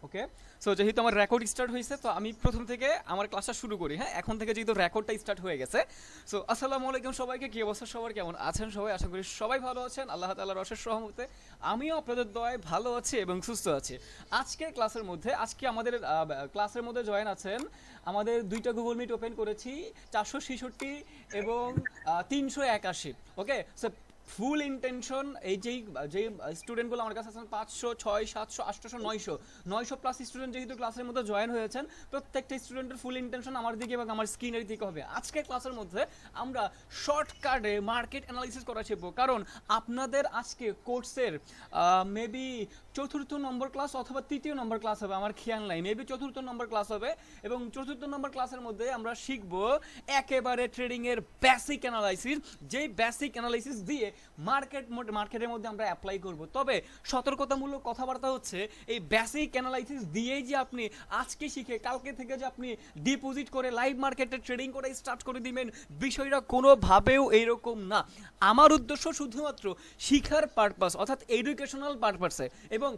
ওকে, so যেহেতু আমার record start হয়েছে তো আমি প্রথম থেকে আমার ক্লাসটা শুরু করি। হ্যাঁ, এখন থেকে যেহেতু রেকর্ডটা স্টার্ট হয়ে গেছে। সো আসসালামু আলাইকুম সবাইকে, কি অবস্থা সবার, কেমন আছেন সবাই? আশা করি সবাই ভালো আছেন, আল্লাহ তাআলার অশেষ রহমতে আমিও আপনাদের দয়ায় ভালো আছি এবং সুস্থ আছি। আজকের ক্লাসের মধ্যে আমাদের ক্লাসের মধ্যে জয়েন আছেন, আমাদের দুইটা গুগল মিট ওপেন করেছি, 466 এবং 381। ওকে, সো ফুল ইন্টেনশন এই যেই স্টুডেন্টগুলো আমার কাছে আছেন 500, 600, 700, 800, 900 প্লাস স্টুডেন্ট যেহেতু ক্লাসের মধ্যে জয়েন হয়েছেন, প্রত্যেকটা স্টুডেন্টের ফুল ইন্টেনশন আমার দিকে এবং আমার স্ক্রিনের দিকে হবে। আজকের ক্লাসের মধ্যে আমরা শর্টকাটে মার্কেট অ্যানালাইসিস করা শিখবো, কারণ আপনাদের আজকে কোর্সের মেবি চতুর্থ নম্বর ক্লাস অথবা তৃতীয় নম্বর ক্লাস হবে, আমার খেয়াল নাই, মেবি চতুর্থ নম্বর ক্লাস হবে। এবং চতুর্থ নম্বর ক্লাসের মধ্যে আমরা শিখবো একেবারে ট্রেডিং এর বেসিক অ্যানালাইসিস, যেই বেসিক অ্যানালাইসিস দিয়ে মার্কেটের মধ্যে আমরা অ্যাপ্লাই করব। তবে সতর্কতামূলক কথাবার্তা হচ্ছে, এই বেসিক অ্যানালাইসিস দিয়েই যে আপনি আজকে শিখে কালকে থেকে যে আপনি ডিপোজিট করে লাইভ মার্কেটে ট্রেডিং করে স্টার্ট করে দিবেন, বিষয়টা কোনোভাবেও এইরকম না। আমার উদ্দেশ্য শুধুমাত্র শিখার পারপাস, অর্থাৎ এডুকেশনাল পারপাসে, এবং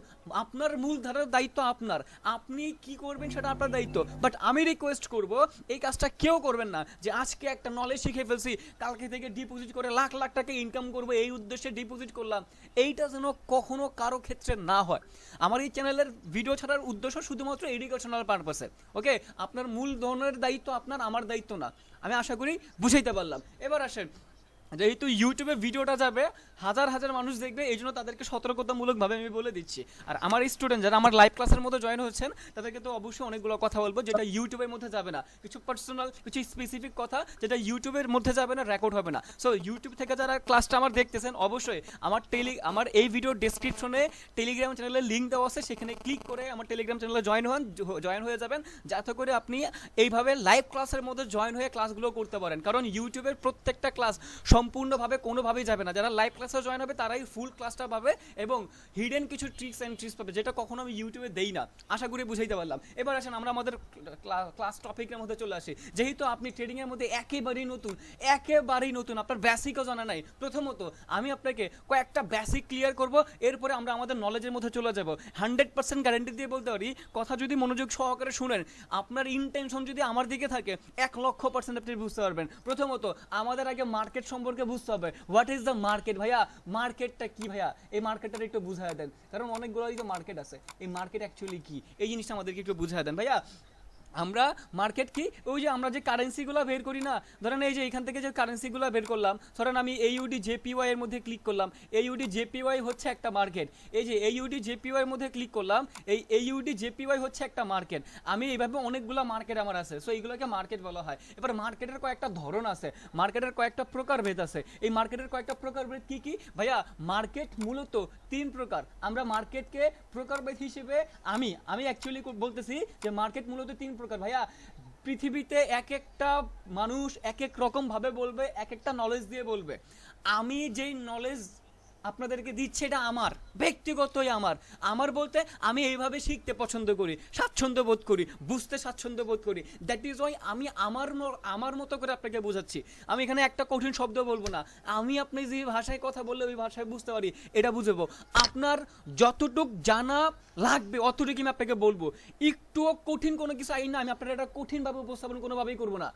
আপনার মূল ধারার দায়িত্ব আপনার, আপনি কি করবেন সেটা আপনার দায়িত্ব। বাট আমি রিকোয়েস্ট করব, এই কাজটা কেউ করবেন না যে আজকে একটা নলেজ শিখে ফেলছি, কালকে থেকে ডিপোজিট করে লাখ লাখ টাকা ইনকাম করবো, এই উদ্দেশ্যে ডিপোজিট করলাম। এইটা যেন কখনো কারো ক্ষেত্রে না হয়। আমার এই চ্যানেলের ভিডিও ছাড়ার উদ্দেশ্য শুধুমাত্র এডুকেশনাল পারপাসে। ওকে, আপনার মূল ধরনের দায়িত্ব আপনার, আমার দায়িত্ব না। আমি আশা করি বুঝাইতে পারলাম। এবার আসেন, যেহেতু ইউটিউবে ভিডিওটা যাবে, হাজার হাজার মানুষ দেখবে, এই জন্য তাদেরকে সতর্কতামূলকভাবে আমি বলে দিচ্ছি। আর আমার এই স্টুডেন্ট যারা আমার লাইভ ক্লাসের মধ্যে জয়েন হচ্ছেন, তাদেরকে তো অবশ্যই অনেকগুলো কথা বলবো যেটা ইউটিউবের মধ্যে যাবে না, কিছু পার্সোনাল, কিছু স্পেসিফিক কথা যেটা ইউটিউবের মধ্যে যাবে না, রেকর্ড হবে না। সো ইউটিউব থেকে যারা ক্লাসটা আমার দেখতেছেন, অবশ্যই আমার এই ভিডিও ডেসক্রিপশনে টেলিগ্রাম চ্যানেলের লিঙ্ক দেওয়া আছে, সেখানে ক্লিক করে আমার টেলিগ্রাম চ্যানেলে জয়েন হয়ে যাবেন, যাতে করে আপনি এইভাবে লাইভ ক্লাসের মধ্যে জয়েন হয়ে ক্লাসগুলো করতে পারেন। কারণ ইউটিউবের প্রত্যেকটা ক্লাস সম্পূর্ণভাবে কোনোভাবেই যাবে না, যারা লাইভ ক্লাসে জয়েন হবে তারাই ফুল ক্লাসটা পাবে এবং হিডেন কিছু ট্রিক্স অ্যান্ড ট্রিক্স পাবে, যেটা কখনো আমি ইউটিউবে দেই না। আশা করি বুঝাইতে পারলাম। এবার আসেন আমরা আমাদের ক্লাস টপিকের মধ্যে চলে আসি। যেহেতু আপনি ট্রেডিংয়ের মধ্যে একেবারেই নতুন, আপনার বেসিকও জানা নাই, প্রথমত আমি আপনাকে কয়েকটা বেসিক ক্লিয়ার করব, এরপরে আমরা আমাদের নলেজের মধ্যে চলে যাব। 100% গ্যারান্টি দিয়ে বলতে পারি, কথা যদি মনোযোগ সহকারে শুনেন, আপনার ইন্টেনশন যদি আমার দিকে থাকে, 1,00,000% আপনি বুঝতে পারবেন। প্রথমত আমাদের আগে মার্কেট সম্পর্কে বুঝতে হবে। What is the market? ভাইয়া মার্কেটটা কি? ভাইয়া এই মার্কেটটা একটু বুঝায় দেন, কারণ অনেকগুলোই তো মার্কেট আছে। এই মার্কেট অ্যাকচুয়ালি কি, এই জিনিসটা আমাদেরকে একটু বুঝায় দেন ভাইয়া। আমরা মার্কেট কি, ওই যে আমরা যে কারেন্সিগুলো বের করি না, ধরেন এই যে এখান থেকে যে কারেন্সিগুলো বের করলাম, ধরেন আমি এইউডি জেপিওয়াই এর মধ্যে ক্লিক করলাম, এইউডি জেপিওয়াই হচ্ছে একটা মার্কেট। এই যে এইউডি জেপিওয়াই এর মধ্যে ক্লিক করলাম, এই এইউডি জেপিওয়াই হচ্ছে একটা মার্কেট। আমি এইভাবে অনেকগুলো মার্কেট আমার আছে, সো এইগুলোকে মার্কেট বলা হয়। এবার মার্কেটের কয়েকটা ধরন আছে, মার্কেটের কয়েকটা প্রকারভেদ আছে। এই মার্কেটের কয়েকটা প্রকারভেদ কি কি ভাইয়া? মার্কেট মূলত 3 প্রকার। আমরা মার্কেটকে প্রকারভেদ হিসেবে আমি অ্যাকচুয়ালি বলতেছি যে মার্কেট মূলত 3 প্রকার ভাইয়া। পৃথিবীতে এক একটা মানুষ এক এক রকম ভাবে বলবে, এক একটা নলেজ দিয়ে বলবে। আমি যেই নলেজ আপনাদেরকে দিচ্ছি, এটা আমার ব্যক্তিগতই আমার বলতে আমি এইভাবে শিখতে পছন্দ করি, স্বাচ্ছন্দ্য বোধ করি, বুঝতে স্বাচ্ছন্দ্য বোধ করি। দ্যাট ইজ ওয়াই আমি আমার মতো করে আপনাকে বোঝাচ্ছি। আমি এখানে একটা কঠিন শব্দ বলবো না, আমি আপনি যে ভাষায় কথা বললে ওই ভাষায় বুঝতে পারি, এটা বুঝবো। আপনার যতটুক জানা লাগবে অতটুকু আমি আপনাকে বলবো। একটুও কঠিন কোনো কিছু আইন না, আমি আপনার এটা কঠিনভাবে উপস্থাপন কোনোভাবেই করবো না।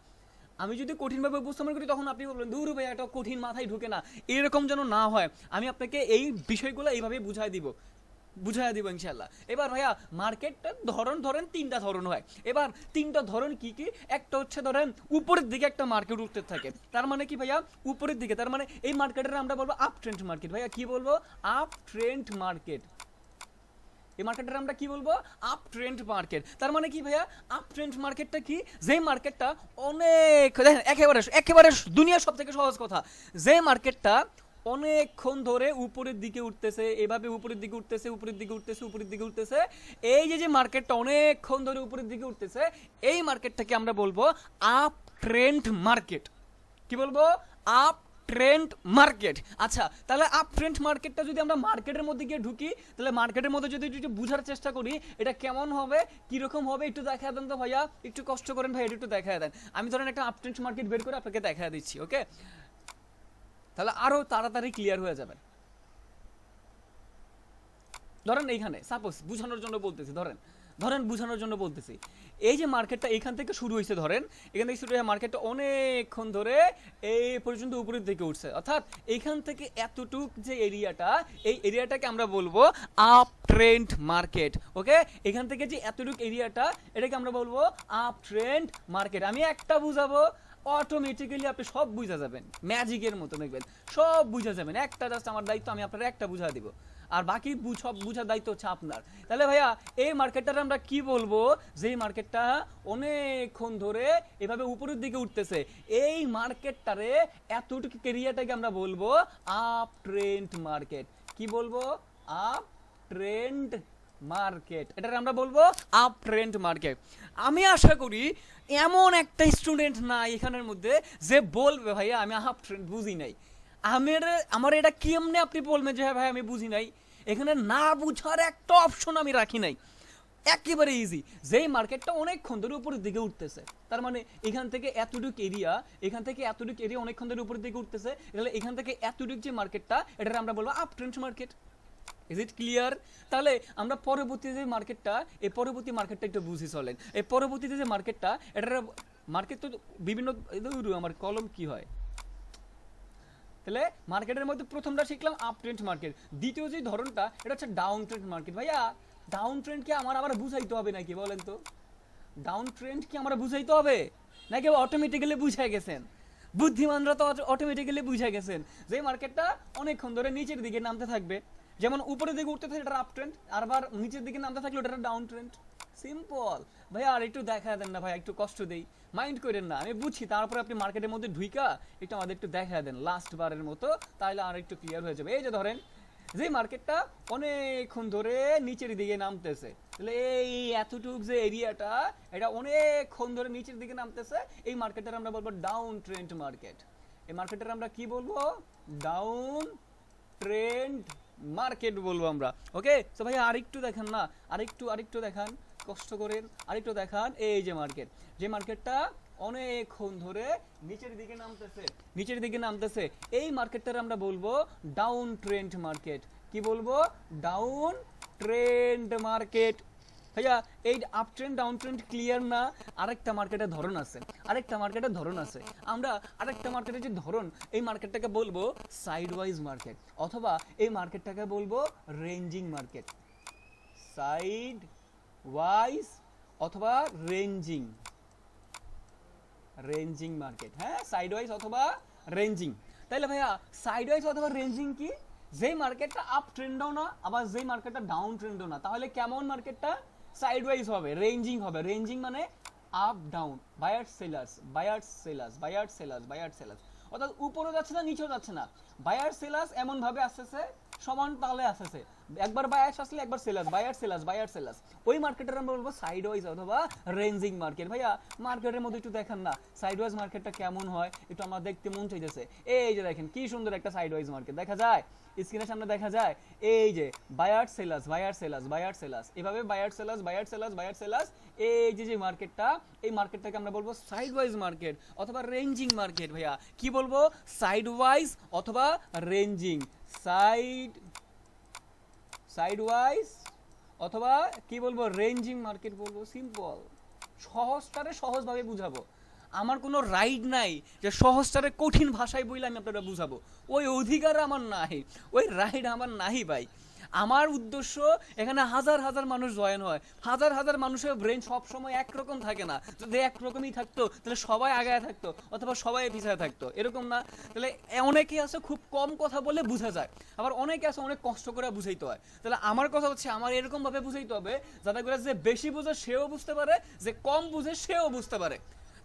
আমি যদি কঠিনভাবে উপস্থাপন করি, তখন আপনি বলবেন দূর ভাই, এটা কঠিন, মাথায় ঢুকে না। এরকম যেন না হয়, আমি আপনাকে এই বিষয়গুলো এইভাবে বুঝাই দিব ইনশাল্লাহ। এবার ভাইয়া মার্কেটটা ধরেন 3টা ধরন হয়। এবার 3টা ধরন কি কি? একটা হচ্ছে ধরেন উপরের দিকে একটা মার্কেট উঠতে থাকে, তার মানে কি ভাইয়া? উপরের দিকে, তার মানে এই মার্কেটের আমরা বলবো আপ ট্রেন্ড মার্কেট। ভাইয়া কি বলবো? Up trend market. এই মার্কেটের আমরা কি বলবো? Up trend market. তার মানে কি ভাইয়া? আপ ট্রেন্ড মার্কেটটা কি? যে মার্কেটটা অনেক, দেখেন একেবারে দুনিয়ার সব থেকে সহজ কথা, যে মার্কেটটা অনেকক্ষণ ধরে উপরের দিকে উঠতেছে, এভাবে উপরের দিকে উঠতেছে, এই যে মার্কেটটা অনেকক্ষণ ধরে উপরের দিকে উঠতেছে, এই মার্কেটটাকে আমরা বলবো আপ ট্রেন্ড মার্কেট। কি বলবো? Up trend market. আচ্ছা, তাহলে আপ ট্রেন্ড মার্কেটটা যদি আমরা মার্কেটের মধ্যে গিয়ে ঢুকি, তাহলে মার্কেটের মধ্যে যদি একটু বোঝার চেষ্টা করি এটা কেমন হবে, কিরকম হবে, একটু দেখা দেন তো ভাইয়া, একটু কষ্ট করেন ভাই, একটু দেখা দেন। আমি ধরেন একটা আপ ট্রেন্ড মার্কেট বের করে আপনাকে দেখা দিচ্ছি। ওকে, তাহলে আরো তাড়াতাড়ি ক্লিয়ার হয়ে যাবেন। ধরেন এইখানে সাপোজ বুঝানোর জন্য বলতেছি, ধরেন বোঝানোর জন্য বলতেছি, এই যে মার্কেটটা এখান থেকে শুরু হয়েছে, ধরেন এখান থেকে শুরু হয়ে মার্কেটটা অনেকক্ষণ ধরে এই পর্যন্ত উপরের দিকে উঠছে, অর্থাৎ এখান থেকে এতটুক যে এরিয়াটা, এই এরিয়াটাকে আমরা বলবো আপ ট্রেন্ড মার্কেট। ওকে, এখান থেকে যে এতটুক এরিয়াটা, এটাকে আমরা বলবো আপ ট্রেন্ড মার্কেট। আমি একটা বুঝাবো, অটোমেটিক্যালি আপনি সব বুঝা যাবেন, ম্যাজিকের মতো দেখবেন সব বুঝা যাবেন। একটা জাস্ট আমার দায়িত্ব, আমি আপনার একটা বুঝা দিব, আর বাকি সব বুঝার দায়িত্ব হচ্ছে আপনার। তাহলে ভাইয়া এই মার্কেটটার আমরা কি বলবো, যেই মার্কেটটা অনেকক্ষণ ধরে এভাবে উপরের দিকে উঠতেছে, এই মার্কেটটারে এতটুকু এরিয়াটাকে আমরা বলবো আপ ট্রেন্ড মার্কেট। কি বলবো? Up trend market. এটার আমরা বলবো আপ ট্রেন্ড মার্কেট। আমি আশা করি এমন একটা স্টুডেন্ট নাই এখানের মধ্যে যে বলবে ভাইয়া আমি আপ ট্রেন্ড বুঝি নাই। আমার এটা কেমনে আপনি বলবেন যে হ্যাঁ ভাই আমি বুঝি নাই? এখানে না বুঝার একটা অপশন আমি রাখি নাই, একেবারে ইজি। যেই মার্কেটটা অনেকক্ষণ ধরে উপরের দিকে উঠতেছে, তার মানে এখান থেকে এতটুক এরিয়া, এখান থেকে এতটুক এরিয়া অনেকক্ষণ ধরে উপরের দিকে উঠতেছে, তাহলে এখান থেকে এতটুক যে মার্কেটটা, এটার আমরা বলবো up trend market. Is it clear? তাহলে আমরা পরবর্তী যে মার্কেটটা, এই পরবর্তী মার্কেটটা একটু বুঝি চলেন। এই পরবর্তীতে যে মার্কেটটা, এটার মার্কেট তো বিভিন্ন, আমার কলম কি হয়, তাহলে মার্কেটের মধ্যে প্রথমটা শিখলাম আপ ট্রেন্ড মার্কেট। দ্বিতীয় যে ধরনটা, এটা হচ্ছে ডাউন ট্রেন্ড মার্কেট। ভাইয়া ডাউন ট্রেন্ড কি আমার আবার বুঝাইতে হবে নাকি বলেন তো? ডাউন ট্রেন্ড কি আমরা বুঝাইতে হবে নাকি অটোমেটিক্যালি বুঝে গেছেন? বুদ্ধিমানরা তো অটোমেটিক্যালি বুঝে গেছেন যে মার্কেটটা অনেকক্ষণ ধরে নিচের দিকে নামতে থাকবে, যেমন উপরের দিকে উঠতে থাকে এটা আপ ট্রেন্ড, আর আবার নিচের দিকে নামতে থাকলে ওটা ডাউন ট্রেন্ড। সিম্পল ভাই, আর একটু দেখা দেন না ভাই, একটু কষ্ট দেই, মাইন্ড করেন না, আমি বুঝছি। তারপরে আপনি মার্কেটের মধ্যে ঢুইকা একটু আমাদের একটু দেখা দেন লাস্ট বারের মতো, তাহলে আর একটু ক্লিয়ার হয়ে যাবে। এই যে ধরেন যে মার্কেটটা অনেকক্ষণ ধরে নিচের দিকে নামতেছে, তাহলে এই এতটুক যে এরিয়াটা, এটা অনেকক্ষণ ধরে নিচের দিকে নামতেছে, এই মার্কেটের আমরা বলবো ডাউন ট্রেন্ড মার্কেট। এই মার্কেটের আমরা কি বলবো? ডাউন ট্রেন্ড মার্কেট বলবো আমরা। ওকে, তো ভাই আরেকটু দেখান না, আরেকটু দেখান, কষ্ট করেন, আরেকটু দেখান। এই যে মার্কেট, যে মার্কেটটা অনেকক্ষণ ধরে নিচের দিকে নামতেছে, এই মার্কেটটার আমরা বলবো ডাউন ট্রেন্ড মার্কেট। কি বলবো? Down trend market. ভাইয়া এই up trend down trend clear না? আরেকটা মার্কেটের ধরন আছে, আমরা আরেকটা মার্কেটের যে ধরন, এই মার্কেটটাকে বলবো সাইড ওয়াইজ মার্কেট, অথবা এই মার্কেটটাকে বলবো রেঞ্জিং মার্কেট। সাইড ওয়াইজ অথবা রেঞ্জিং মার্কেট। হ্যাঁ, সাইড ওয়াইজ অথবা রেঞ্জিং। তাইলে ভাইয়া সাইড ওয়াইজ অথবা রেঞ্জিং কি? যেই মার্কেটটা আপ ট্রেন্ডও না, আবার যেই মার্কেটটা ডাউন ট্রেন্ডও না, তাহলে কেমন মার্কেটটা? সাইড ওয়াইজ হবে, রেঞ্জিং হবে। রেঞ্জিং মানে আপ ডাউন, বায়ার্স সেলার্স, অর্থাৎ উপরেও যাচ্ছে না নিচেও যাচ্ছে না, বায়ার সেলার্স এমন ভাবে আসতেছে, সমান তালে আসতেছে, একবার বায়ার্স আসলে একবার সেলার্স, বায়ার সেলার্স। ওই মার্কেটের আমরা বলবো সাইড ওয়াইজ অথবা রেঞ্জিং মার্কেট। ভাইয়া মার্কেটের মধ্যে একটু দেখেন না সাইড ওয়াইজ মার্কেটটা কেমন হয়, একটু আমার দেখতে মন চাইতেছে। এই যে দেখেন কি সুন্দর একটা সাইড ওয়াইজ মার্কেট দেখা যায়, স্ক্রিনের সামনে দেখা যায়। এই যে বায়ার সেলার্স, এভাবে বায়ার সেলার্স, এই যে মার্কেটটা, এই মার্কেটটাকে আমরা বলবো সাইড ওয়াইজ মার্কেট অথবা রেঞ্জিং মার্কেট। ভাইয়া কি বলবো? সাইড ওয়াইজ অথবা রেঞ্জিং, সাইড ওয়াইজ অথবা কি বলবো? রেঞ্জিং মার্কেট বলবো। সিম্পল, সহজটারে সহজভাবে বুঝাবো। আমার কোনো রাইট নাই যে সহজটারে কঠিন ভাষায় বইলে আমি আপনারা বুঝাবো, ওই অধিকার আমার নাই, ওই রাইট আমার নাই ভাই। আমার উদ্দেশ্য এখানে হাজার হাজার মানুষ জয়েন হয়, হাজার হাজার মানুষের ব্রেন সবসময় একরকম থাকে না। যদি একরকমই থাকতো তাহলে সবাই আগায় থাকতো অথবা সবাই পিছায় থাকতো, এরকম না। তাহলে অনেকে আছে খুব কম কথা বলে বোঝা যায়, আবার অনেকে আছে অনেক কষ্ট করে বুঝাইতে হয়। তাহলে আমার কথা হচ্ছে আমার এরকম ভাবে বুঝাইতে হবে যাতে করে যে বেশি বুঝে সেও বুঝতে পারে, যে কম বুঝে সেও বুঝতে পারে।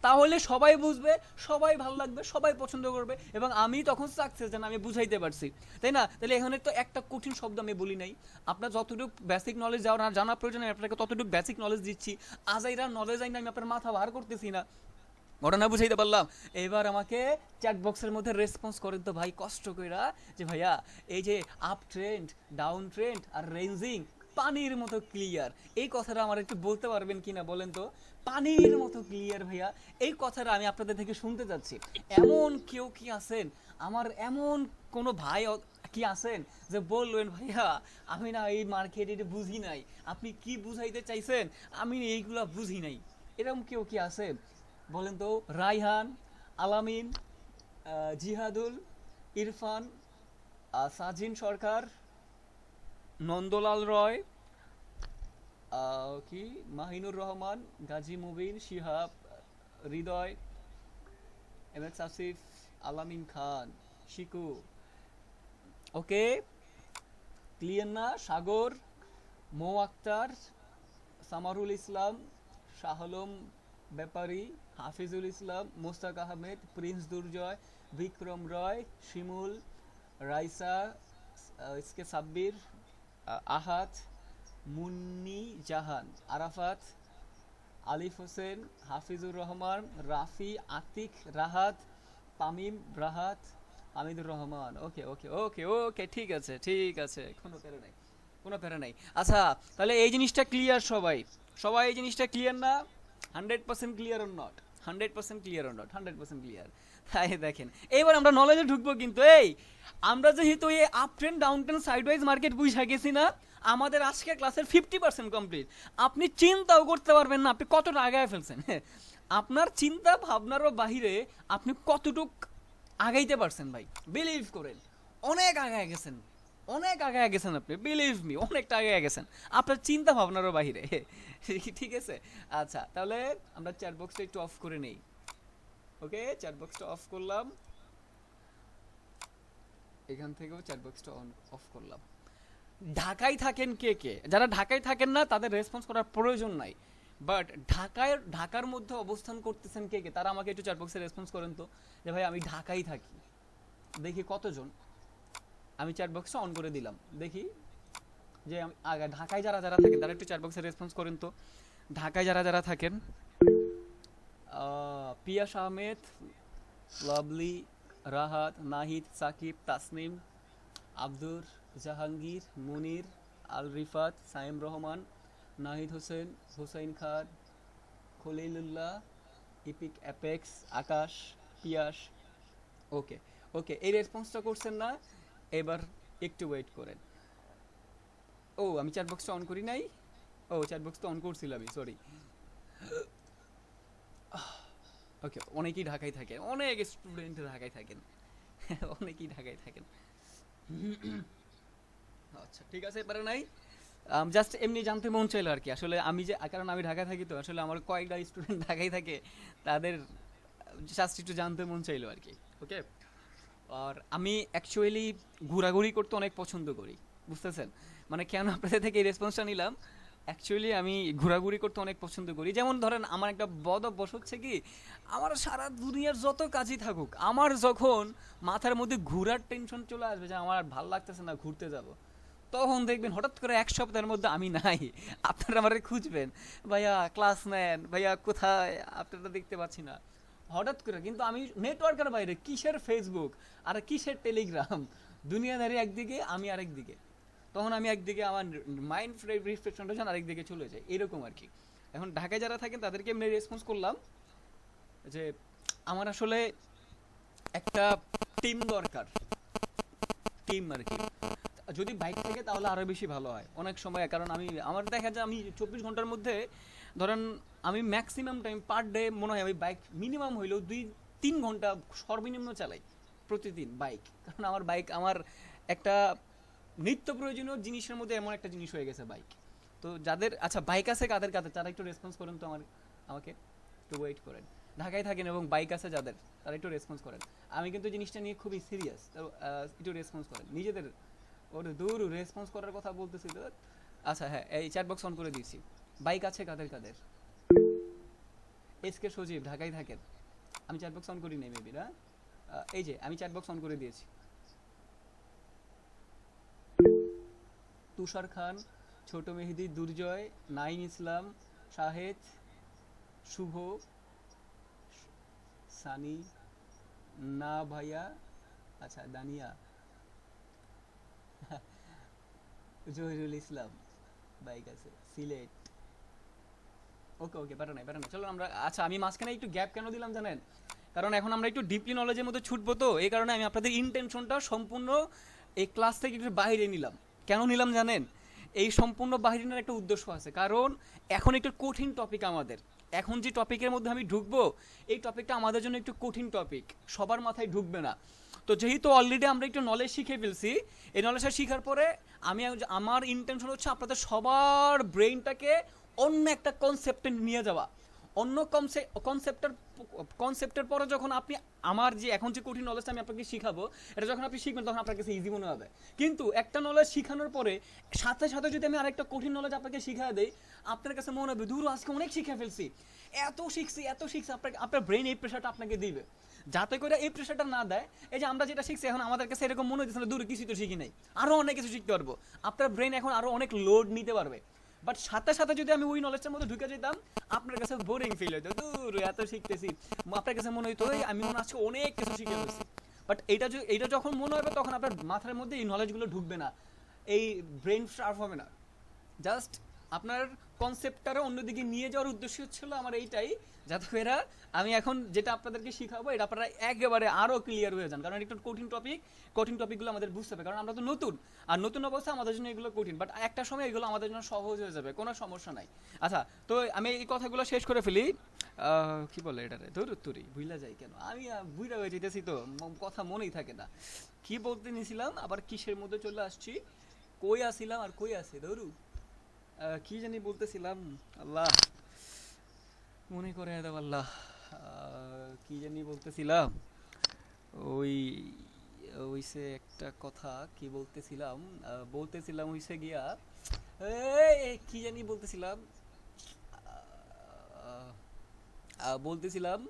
তাহলে সবাই বুঝবে, সবাই ভালো লাগবে, সবাই পছন্দ করবে, এবং আমি তখন সাকসেস, যেন আমি বুঝাইতে পারছি, তাই না? তাহলে এখানে তো একটা কঠিন শব্দ আমি বলি নাই। আপনার যতটুকু বেসিক নলেজ জানা প্রয়োজন আমি আপনাকে ততটুকু বেসিক নলেজ দিচ্ছি। আজাইরা নলেজ আইন আমি আপনার মাথা বার করতেছি না। ঘটনা বুঝাইতে পারলাম? এবার আমাকে চ্যাট বক্সের মধ্যে রেসপন্স করেন তো ভাই কষ্ট কইরা, যে ভাইয়া এই যে আপ ট্রেন্ড, ডাউন ট্রেন্ড আর রেঞ্জিং পানির মতো ক্লিয়ার, এই কথাটা আমার একটু বলতে পারবেন কিনা বলেন তো? পানির মতো ক্লিয়ার ভাইয়া, এই কথাটা আমি আপনাদের থেকে শুনতে চাচ্ছি। এমন কেউ কি আছেন, আমার এমন কোনো ভাই কি আছেন যে বলবেন ভাইয়া আমি না এই মার্কেট এটা বুঝি নাই, আপনি কি বুঝাইতে চাইছেন, আমি এইগুলা বুঝি নাই? এরকম কেউ কি আছে বলেন তো? রায়হান, আলামিন, জিহাদুল, ইরফান, সাজিন সরকার, নন্দলাল রয়, কি মাহিনুর রহমান, গাজী মুবিন, শিহাব, হৃদয়, এম এস আসিফ, আলামিন খান, শিকু। ওকে, ক্লিয়ার না? সাগর, মৌ আক্তার, সামারুল ইসলাম, শাহলম ব্যাপারী, হাফিজুল ইসলাম, মোস্তাক আহমেদ, প্রিন্স দুর্জয়, বিক্রম রয়, শিমুল, রাইসা, এসকে সাব্বির, আহাত, মুন্নি জাহান, আরাফাত, আলিফ হোসেন, হাফিজুর রহমান, রাফি, আতিক, রাহাত, তামিম, রাহাত, হামিদুর রহমান। ওকে ওকে ওকে ওকে, ঠিক আছে ঠিক আছে, কোনো প্যারা নাই, কোনো প্যারা নাই। আচ্ছা, তাহলে এই জিনিসটা ক্লিয়ার সবাই? সবাই এই জিনিসটা ক্লিয়ার না? 100% clear or not? 100% clear or not? 100% clear. তাই দেখেন, এবার আমরা নলেজে ঢুকবো কিন্তু। এই আমরা যেহেতু এই up trend down trend sidewise market বুঝা গেছি না, আমাদের আজকের ক্লাসের 50% কমপ্লিট। আপনি চিন্তাও করতে পারবেন না আপনি কতটা আগায় ফেলছেন। আপনার চিন্তা ভাবনারও বাহিরে আপনি কতটুক আগাইতে পারছেন ভাই, বিলিভ করেন অনেক আগায় গেছেন, অনেক আগায় গেছেন আপনি, বিলিভ মি, অনেকটা আগায় গেছেন আপনার চিন্তা ভাবনারও বাহিরে। ঠিক আছে? আচ্ছা, তাহলে আমরা চ্যাট বক্সটা একটু অফ করে নেই। ওকে, চ্যাট বক্সটা অফ করলাম, এখান থেকেও চ্যাট বক্সটা অফ করলাম। ঢাকায় থাকেন কে কে? যারা ঢাকায় থাকেন না তাদের রেসপন্স করার প্রয়োজন নাই, বাট ঢাকার মধ্যে অবস্থান করতেছেন কে কে তারা আমাকে একটু চ্যাট বক্সে রেসপন্স করেন তো, যে ভাই আমি ঢাকায় থাকি। দেখি কতজন। আমি চ্যাট বক্সটা অন করে দিলাম, দেখি যে আগে ঢাকায় যারা যারা থাকেন তারা একটু চ্যাট বক্সে রেসপন্স করেন তো। ঢাকায় যারা যারা থাকেন, পিয়াস আহমেদ, লাভলি, রাহাত, নাহিদ, সাকিব, তাসনিম, আব্দুর, জাহাঙ্গীর, মুনির, আল রিফাত, সাইম রহমান, নাহিদ হোসেন, হুসাইন খান, খলিলুল্লাহ, ইপিক অ্যাপেক্স, আকাশ, পিয়াস। ওকে ওকে, এই রেসপন্সটা করছেন না? এবার একটু ওয়েট করেন। ও আমি চ্যাট বক্সটা অন করি নাই। ও চ্যাট বক্সটা অন করছিলাম আমি, সরি। ওকে, অনেকেই ঢাকায় থাকেন, অনেক স্টুডেন্ট ঢাকায় থাকেন, অনেকেই ঢাকায় থাকেন। আচ্ছা ঠিক আছে, এবারে নাই, জাস্ট এমনি জানতে মন চাইলো আর কি। আসলে আমি যে, কারণ আমি ঢাকায় থাকি তো, আসলে আমার কয়েকটা স্টুডেন্ট ঢাকায় থাকে, তাদের জাস্ট একটু জানতে মন চাইলো আর কি। ওকে, আর আমি অ্যাকচুয়ালি ঘোরাঘুরি করতে অনেক পছন্দ করি, বুঝতেছেন? মানে কেন আপনাদের থেকে এই রেসপন্সটা নিলাম, অ্যাকচুয়ালি আমি ঘোরাঘুরি করতে অনেক পছন্দ করি। যেমন ধরেন আমার একটা বদ অভ্যাস হচ্ছে কি, আমার সারা দুনিয়ার যত কাজই থাকুক, আমার যখন মাথার মধ্যে ঘোরার টেনশন চলে আসবে যে আমার আর ভাল লাগতেছে না, ঘুরতে যাব, তখন দেখবেন হঠাৎ করে এক সপ্তাহের মধ্যে আমি নাই, আপনারা আমারে খুঁজবেন, ভাইয়া ক্লাস নেন, ভাইয়া কোথায়, আপনারা দেখতে পাচ্ছি না, হঠাৎ করে। কিন্তু আমি নেটওয়ার্কের বাইরে, কিসের ফেসবুক আর কিসের টেলিগ্রাম, দুনিয়াদারি একদিকে, আমি আরেক দিকে, তখন আমি একদিকে আমার মাইন্ড রিফ্রেশনটা আরেকদিকে চলে যায়, এরকম আর কি। এখন ঢাকায় যারা থাকেন তাদেরকে এমনি রেসপন্স করলাম যে আমার আসলে একটা টিম দরকার, টিম আর কি। যদি বাইক থাকে তাহলে আরো বেশি ভালো হয় অনেক সময়, কারণ আমি আমার দেখা যায় আমি 24 ঘন্টার মধ্যে ধরেন আমি ম্যাক্সিমাম টাইম পার ডে মনে হয় আমি বাইক মিনিমাম হইলেও 2-3 ঘন্টা সর্বনিম্ন চালাই প্রতিদিন বাইক, কারণ আমার বাইক আমার একটা নিত্য প্রয়োজনীয় জিনিসের মধ্যে এমন একটা জিনিস হয়ে গেছে বাইক। তো যাদের আচ্ছা বাইক আছে কাদের কাদের, তারা একটু রেসপন্স করেন তো আমাকে, একটু ওয়েট করেন। ঢাকায় থাকেন এবং বাইক আছে যাদের, তারা একটু রেসপন্স করেন। আমি কিন্তু জিনিসটা নিয়ে খুবই সিরিয়াস, তো একটু রেসপন্স করেন নিজেদের। ওর দূর রেসপন্স করার কথা বলতেছি তো। আচ্ছা হ্যাঁ, এই চ্যাট বক্স অন করে দিয়েছি। বাইক আছে কাদের কাদের? এসকে সজীব, ঢাকায় থাকেন। আমি চ্যাট বক্স অন করি নাই মেবি না, এই যে আমি চ্যাট বক্স অন করে দিয়েছি। তুষার খান, ছোট মেহেদি, দুর্জয়, নাইম ইসলাম, শাহেদ, শুভ, সানি, না ভাইয়া, আচ্ছা দানিয়া, জহিরুল ইসলাম, বাইক আছে, সিলেট। ওকে ওকে, ব্যাটা নাই ব্যাটা নাই, চলো আমরা। আচ্ছা আমি মাঝখানে একটু গ্যাপ কেন দিলাম জানেন? কারণ এখন আমরা একটু ডিপলি নলেজের মধ্যে ছুটবো, তো এই কারণে আমি আপনাদের ইন্টেনশনটা সম্পূর্ণ এই ক্লাস থেকে একটু বাইরে নিলাম। কেন নিলাম জানেন? এই সম্পূর্ণ বাইরে নেওয়ার একটা উদ্দেশ্য আছে, কারণ এখন একটু কঠিন টপিক আমাদের। এখন যে টপিকের মধ্যে আমি ঢুকবো, এই টপিকটা আমাদের জন্য একটু কঠিন টপিক, সবার মাথায় ঢুকবে না। তো যেহেতু অলরেডি আমরা একটু নলেজ শিখে ফেলছি, এই নলেজটা শিখার পরে আমার ইন্টেনশন হচ্ছে আপনাদের সবার ব্রেইনটাকে অন্য একটা কনসেপ্টে নিয়ে যাওয়া। অন্য কনসেপ্টের পরে যখন আপনি আমার যে এখন যে কঠিন নলেজটা আমি আপনাকে শিখাবো, এটা যখন আপনি শিখবেন তখন আপনার কাছে ইজি মনে হবে। কিন্তু একটা নলেজ শিখানোর পরে সাথে সাথে যদি আমি আরেকটা কঠিন নলেজ আপনাকে শিখা দেই, আপনার কাছে মনে হবে দূর আজকে অনেক শিখে ফেলছি, এত শিখছি আপনার ব্রেন এই প্রেশারটা আপনাকে দিবে। যাতে করে এই প্রেশারটা না দেয়, এই যে আমরা যেটা শিখছি এখন আমাদের কাছে এরকম মনে হচ্ছে দূর কিছু তো শিখি নাই, আরো অনেক কিছু শিখতে পারবো। আপনার ব্রেন এখন আরো অনেক লোড নিতে পারবে। বাট সাথে সাথে যদি আমি ওই নলেজটার মধ্যে ঢুকে যেতাম, আপনার কাছে বোরিং ফিল হইতো, দূর এত শিখতেছি। আপনার কাছে মনে হইতো আমি মনে আজকে অনেক কিছু শিখে ফেলছি। বাট এইটা যখন মনে হবে তখন আপনার মাথার মধ্যে এই নলেজগুলো ঢুকবে না, এই ব্রেন শার্প হবে না। জাস্ট আপনার কনসেপ্টটারও অন্যদিকে নিয়ে যাওয়ার উদ্দেশ্য ছিল আমার এইটাই, যাতে করে আমি এখন যেটা আপনাদেরকে শিখাবো এটা আপনারা একেবারে আরও ক্লিয়ার হয়ে যান। কারণ একটু কঠিন টপিকগুলো আমাদের বুঝতে হবে, কারণ আমরা তো নতুন, আর নতুন অবস্থা আমাদের জন্য এগুলো কঠিন। বাট একটা সময় এগুলো আমাদের জন্য সহজ হয়ে যাবে, কোনো সমস্যা নাই। আচ্ছা, তো আমি এই কথাগুলো শেষ করে ফেলি। কি বলে এটারে, ধরুত্তরি ভুলা যায় কেন, আমি বুঝা হয়ে যেতেছি তো, কথা মনেই থাকে না। কি বলতে নিয়েছিলাম, আবার কিসের মধ্যে চলে আসছি, কই আসিলাম আর কই আছে ধরু, কি জানি বলতেছিলাম, আল্লাহ মনে করে দাও আল্লাহ। কি জানি বলতেছিলাম, ওই ওইসে একটা কথা কি বলতেছিলাম হইছে গিয়া, কি জানি বলতেছিলাম, বলতেছিলাম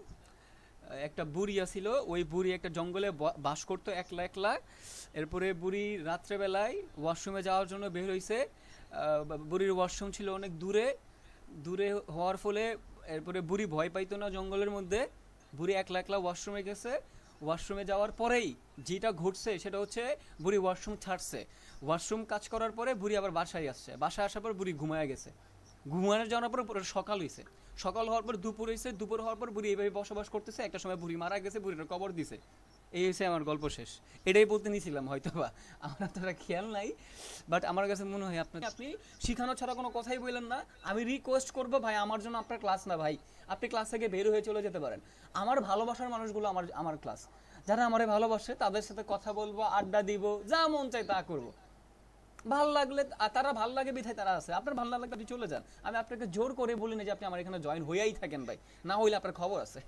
একটা বুড়ি আছিল, ওই বুড়ি একটা জঙ্গলে বাস করতো একলা একলা। এরপরে বুড়ি রাত্রেবেলায় ওয়াশরুমে যাওয়ার জন্য বের হইছে। বুড়ির ওয়াশরুম ছিল অনেক দূরে দূরে হওয়ার ফলে এরপরে বুড়ি ভয় পাইতো না জঙ্গলের মধ্যে। বুড়ি একলা একলা ওয়াশরুমে গেছে। ওয়াশরুমে যাওয়ার পরেই যেটা ঘটছে সেটা হচ্ছে বুড়ি ওয়াশরুম ছাড়ছে। ওয়াশরুম কাজ করার পরে বুড়ি আবার বাসায় আসছে। বাসায় আসার পর বুড়ি ঘুমায় গেছে। ঘুমানোর যাওয়ার পর সকাল হয়েছে। সকাল হওয়ার পর দুপুর হয়েছে। দুপুর হওয়ার পর বুড়ি এইভাবে বসবাস করতেছে। একটা সময় বুড়ি মারা গেছে, বুড়ির কবর দিছে। এই হচ্ছে আমার গল্প শেষ। এটাই বলতে নিয়েছিলাম, হয়তো বা আমার তো খেয়াল নাই। বাট আমার কাছে মনে হয় আপনি শিখানো ছাড়া কোনো কথাই বললেন না। আমি রিকোয়েস্ট করবো ভাই, আমার জন্য আপনার ক্লাস না ভাই, আপনি ক্লাস থেকে বের হয়ে চলে যেতে পারেন। আমার ভালোবাসার মানুষগুলো আমার ক্লাস, যারা আমারে ভালোবাসে তাদের সাথে কথা বলবো, আড্ডা দিব, যা মন চাই তা করবো। ভাল লাগলে তারা ভাল লাগে বিধায় তারা আছে, আপনার ভাল না লাগলে আপনি চলে যান। আমি আপনাকে জোর করে বলি না যে আপনি আমার এখানে জয়েন হইয়াই থাকেন ভাই, না হইলে আপনার খবর আছে,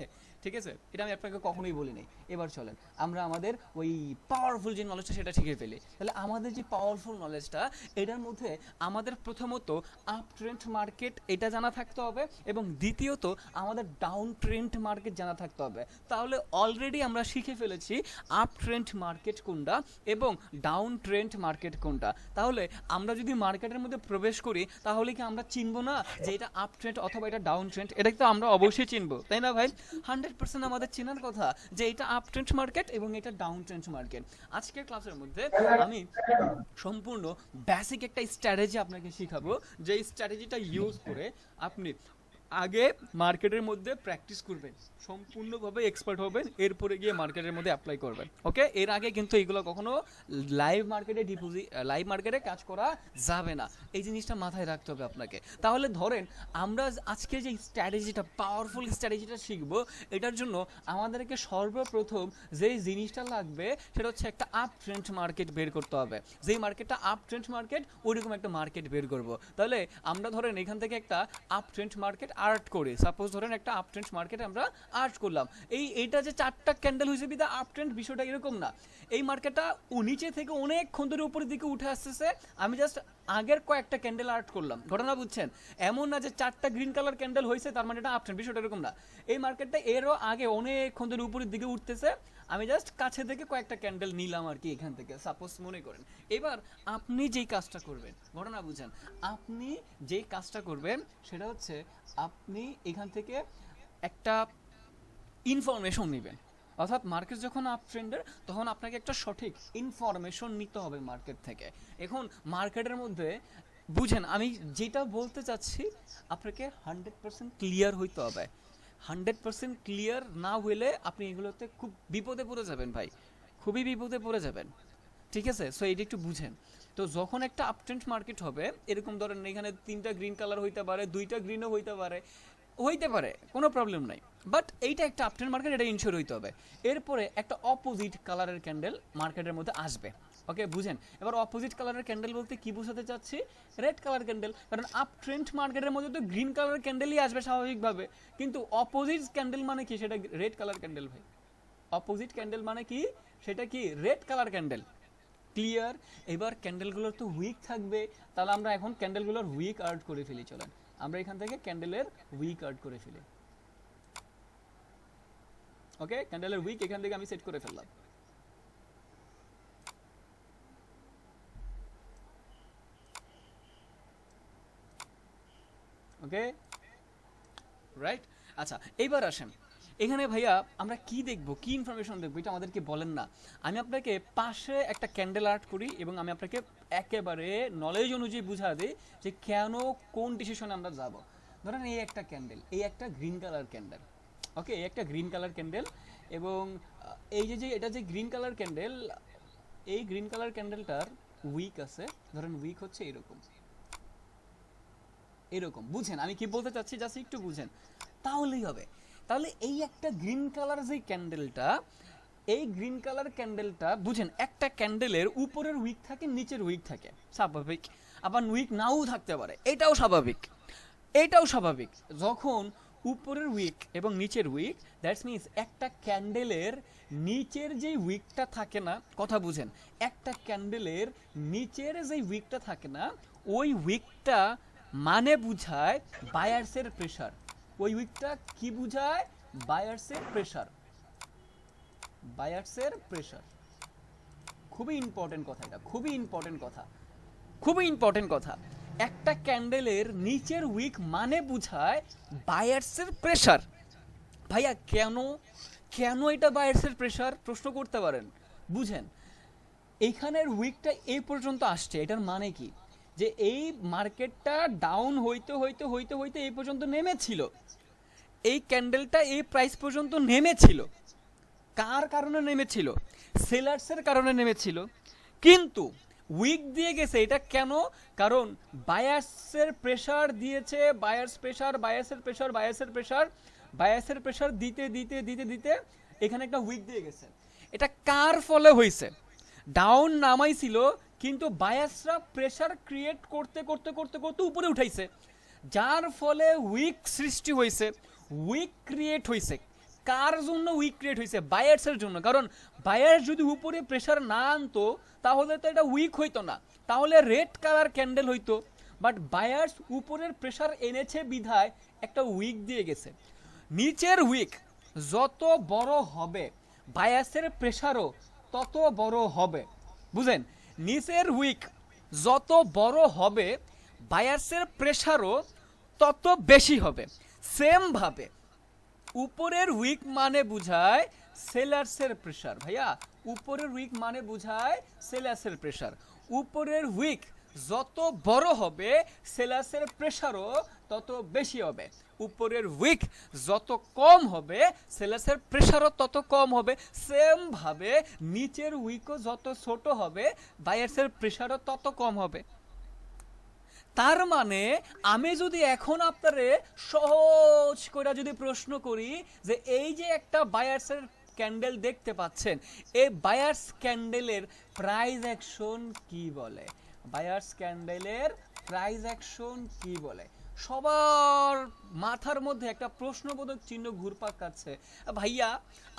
ঠিক আছে? এটা আমি আপনাকে কখনোই বলি নাই। এবার চলেন আমরা আমাদের ওই পাওয়ারফুল যে নলেজটা সেটা শিখে ফেলি। তাহলে আমাদের যে পাওয়ারফুল নলেজটা, এটার মধ্যে আমাদের প্রথমত আপ ট্রেন্ড মার্কেট এটা জানা থাকতে হবে, এবং দ্বিতীয়ত আমাদের ডাউন ট্রেন্ড মার্কেট জানা থাকতে হবে। তাহলে অলরেডি আমরা শিখে ফেলেছি আপ ট্রেন্ড মার্কেট কোনটা এবং ডাউন ট্রেন্ড মার্কেট কোনটা। তাহলে আমরা যদি মার্কেটের মধ্যে প্রবেশ করি, তাহলে কি আমরা চিনবো না যে এটা আপ ট্রেন্ড অথবা এটা ডাউন ট্রেন্ড? এটা তো আমরা অবশ্যই চিনবো, তাই না ভাই? 100% আমাদের চেনার কথা যে এটা আপ ট্রেন্ড মার্কেট এবং এটা ডাউন ট্রেন্ড মার্কেট। আজকের ক্লাসের মধ্যে আমি সম্পূর্ণ বেসিক একটা স্ট্র্যাটেজি আপনাকে শিখাবো, যে স্ট্র্যাটেজিটা ইউজ করে আপনি আগে মার্কেটের মধ্যে প্র্যাকটিস করবেন, সম্পূর্ণভাবে এক্সপার্ট হবেন, এরপরে গিয়ে মার্কেটের মধ্যে অ্যাপ্লাই করবেন। ওকে, এর আগে কিন্তু এগুলো কখনো লাইভ মার্কেটে কাজ করা যাবে না, এই জিনিসটা মাথায় রাখতে হবে আপনাকে। তাহলে ধরেন আমরা আজকে যে স্ট্র্যাটেজিটা, পাওয়ারফুল স্ট্র্যাটেজিটা শিখবো, এটার জন্য আমাদেরকে সর্বপ্রথম যেই জিনিসটা লাগবে সেটা হচ্ছে একটা আপ ট্রেন্ড মার্কেট বের করতে হবে। যেই মার্কেটটা আপ ট্রেন্ড মার্কেট, ওইরকম একটা মার্কেট বের করব। তাহলে আমরা ধরেন এখান থেকে একটা আপ ট্রেন্ড মার্কেট আর্ট করি, সাপোজ ধরেন একটা আপ ট্রেন্ড মার্কেট আমরা আর্ট করলাম। এইটা যে 4টা ক্যান্ডেল হয়েছে বিধা আপ ট্রেন্ড, বিষয়টা এরকম না। এই মার্কেটটা নিচে থেকে অনেকক্ষণ ধরে উপরের দিকে উঠে আসতেছে, আমি জাস্ট আগের কয়েকটা ক্যান্ডেল আর্ট করলাম, ঘটনা বুঝছেন? এমন না যে 4টা গ্রিন কালার ক্যান্ডেল হয়েছে তার মানে এটা আপ ট্রেন্ড, বিষয়টা এরকম না। এই মার্কেটটা এরও আগে অনেকক্ষণ ধরে উপরের দিকে উঠতেছে, আমি জাস্ট কাছে থেকে কয়েকটা ক্যান্ডেল নিলাম আর কি এখান থেকে, সাপোজ মনে করেন। এবার আপনি যেই কাজটা করবেন, ঘটনা বুঝেন, আপনি যেই কাজটা করবেন সেটা হচ্ছে আপনি এখান থেকে একটা ইনফরমেশন নেবেন। অর্থাৎ মার্কেট যখন আপ ট্রেন্ডের, তখন আপনাকে একটা সঠিক ইনফরমেশন নিতে হবে মার্কেট থেকে। এখন মার্কেটের মধ্যে বুঝেন আমি যেটা বলতে চাচ্ছি, আপনাকে 100% ক্লিয়ার হইতে হবে। 100% ক্লিয়ার না হইলে আপনি এগুলোতে খুব বিপদে পড়ে যাবেন ভাই, খুবই বিপদে পড়ে যাবেন। ঠিক আছে, সো এইটা একটু বুঝেন। তো যখন একটা আপট্রেন্ড মার্কেট হবে, এরকম ধরেন এখানে 3টা গ্রিন কালার হইতে পারে, 2টা গ্রিনও হইতে পারে, কোনো প্রবলেম নাই। বাট এইটা একটা আপট্রেন্ড মার্কেট, এটা ইনশিওর হইতে হবে। এরপরে একটা অপোজিট কালারের ক্যান্ডেল মার্কেটের মধ্যে আসবে। ওকে, বুঝেন। এবার অপোজিট কালারের ক্যান্ডেল বলতে কি বোঝাতে চাচ্ছি? Red colour candle. কারণ আপ ট্রেন্ড মার্কেটের মধ্যে তো গ্রিন কালার ক্যান্ডেলই আসবে স্বাভাবিকভাবে, কিন্তু অপোজিট ক্যান্ডেল মানে কি? সেটা রেড কালার ক্যান্ডেল ভাই। অপোজিট ক্যান্ডেল মানে কি? সেটা কি? Red colour candle. ক্লিয়ার? এবার ক্যান্ডেলগুলোর তো উইক থাকবে, তাহলে আমরা এখন ক্যান্ডেলগুলোর উইক আর্ট করে ফেলি। চলেন আমরা এখান থেকে ক্যান্ডেলের উইক আর্ট করে ফেলি। ওকে, ক্যান্ডেলের উইক এখান থেকে আমি সেট করে ফেললাম। ওকে, রাইট। আচ্ছা, এইবার আসেন এখানে ভাইয়া আমরা কি দেখব, কি ইনফরমেশন দেখবো, এটা আমাদেরকে বলেন না। আমি আপনাকে পাশে একটা ক্যান্ডেল আর্ট করি এবং আমি আপনাকে একেবারে নলেজ অনুযায়ী বুঝা দিই যে কেন কোন ডিসিশনে আমরা যাব। ধরেন এই একটা ক্যান্ডেল, এই একটা গ্রিন কালার ক্যান্ডেল। ওকে, এই একটা গ্রিন কালার ক্যান্ডেল এবং এই যে এটা যে গ্রিন কালার ক্যান্ডেল, এই গ্রিন কালার ক্যান্ডেলটার উইক আছে, ধরেন উইক হচ্ছে এরকম এরকম। বুঝেন আমি কি বলতে চাচ্ছি? জাস্ট একটু বুঝেন তাহলেই হবে। তাহলে এই একটা গ্রিন কালার যে ক্যান্ডেলটা, এই গ্রিন কালার ক্যান্ডেলটা বুঝেন, একটা ক্যান্ডেলের উপরের উইক থাকে, নিচের উইক থাকে, স্বাভাবিক। আবার উইক নাও থাকতে পারে, এটাও স্বাভাবিক, এটাও স্বাভাবিক। যখন উপরের উইক এবং নিচের উইক, দ্যাটস মিনস একটা ক্যান্ডেলের নিচের যে উইকটা থাকে না, কথা বুঝেন, একটা ক্যান্ডেলের নিচের যে উইকটা থাকে না, ওই উইকটা মানে বুঝায় বায়ার্সের প্রেসার। ওই উইকটা কি বুঝায়? বায়ার্সের প্রেসার। বায়ার্সের প্রেসার খুবই ইম্পর্টেন্ট কথা, এটা খুবই ইম্পর্টেন্ট কথা, খুবই ইম্পর্টেন্ট কথা। একটা ক্যান্ডেলের নিচের উইক মানে বুঝায় বায়ার্সের প্রেসার। ভাইয়া কেন কেন এটা বায়ার্সের প্রেসার প্রশ্ন করতে পারেন। বুঝেন, এইখানের উইকটা এই পর্যন্ত আসছে, এটার মানে কি? যে এই মার্কেটটা ডাউন হইতে হইতে হইতে হইতে এই পর্যন্ত নেমেছিল, এই ক্যান্ডেলটা এই প্রাইস পর্যন্ত নেমেছিল। কার কারণে নেমেছিল? সেলার্সের কারণে নেমেছিল, কিন্তু উইক দিয়ে গেছে। এটা কেন? কারণ বায়ার্সের প্রেসার দিয়েছে, বায়ার্সের প্রেসার দিতে দিতে দিতে দিতে এখানে একটা উইক দিয়ে গেছে। এটা কার ফলে হয়েছে? ডাউন নামাইছিল, কিন্তু বায়ার্সরা প্রেসার ক্রিয়েট করতে করতে করতে করতে উপরে উঠাইছে, যার ফলে উইক সৃষ্টি হয়েছে, উইক ক্রিয়েট হয়েছে। কার জন্য উইক ক্রিয়েট হয়েছে? বায়ার্সের জন্য। কারণ বায়ার্স যদি উপরে প্রেসার না আনতো তাহলে তো এটা উইক হইতো না, তাহলে রেড কালার ক্যান্ডেল হইতো। বাট বায়ার্স উপরের প্রেসার এনেছে বিধায় একটা উইক দিয়ে গেছে। নিচের উইক যত বড় হবে বায়ার্সের প্রেসারও তত বড় হবে। বুঝেন, নিচের উইক যত বড় হবে বায়ার্সের প্রেসারও তত বেশি হবে। সেম ভাবে উপরের উইক মানে বুঝায় সেলার্সের প্রেসার। ভাইয়া, উপরের উইক মানে বুঝায় সেলার্সের প্রেসার। উপরের উইক যত বড় হবে সেলার্সের প্রেসারও তত বেশি হবে। উপরের উইক যত কম হবে সেলার্সের প্রেসারও তত কম হবে। সেম ভাবে নিচের উইকও যত ছোট হবে বায়ার্সের প্রেসারও তত কম হবে। তার মানে আমি যদি এখন আপনারে সহজ করে যদি প্রশ্ন করি যে এই যে একটা বায়ার্সের ক্যান্ডেল দেখতে পাচ্ছেন, এই বায়ার্স ক্যান্ডেলের প্রাইস অ্যাকশন কি বলে? বায়ার্স ক্যান্ডেলের প্রাইস অ্যাকশন কি বলে? সবার মাথার মধ্যে একটা প্রশ্নবোধক চিহ্ন ঘুরপাক খাচ্ছে। ভাইয়া,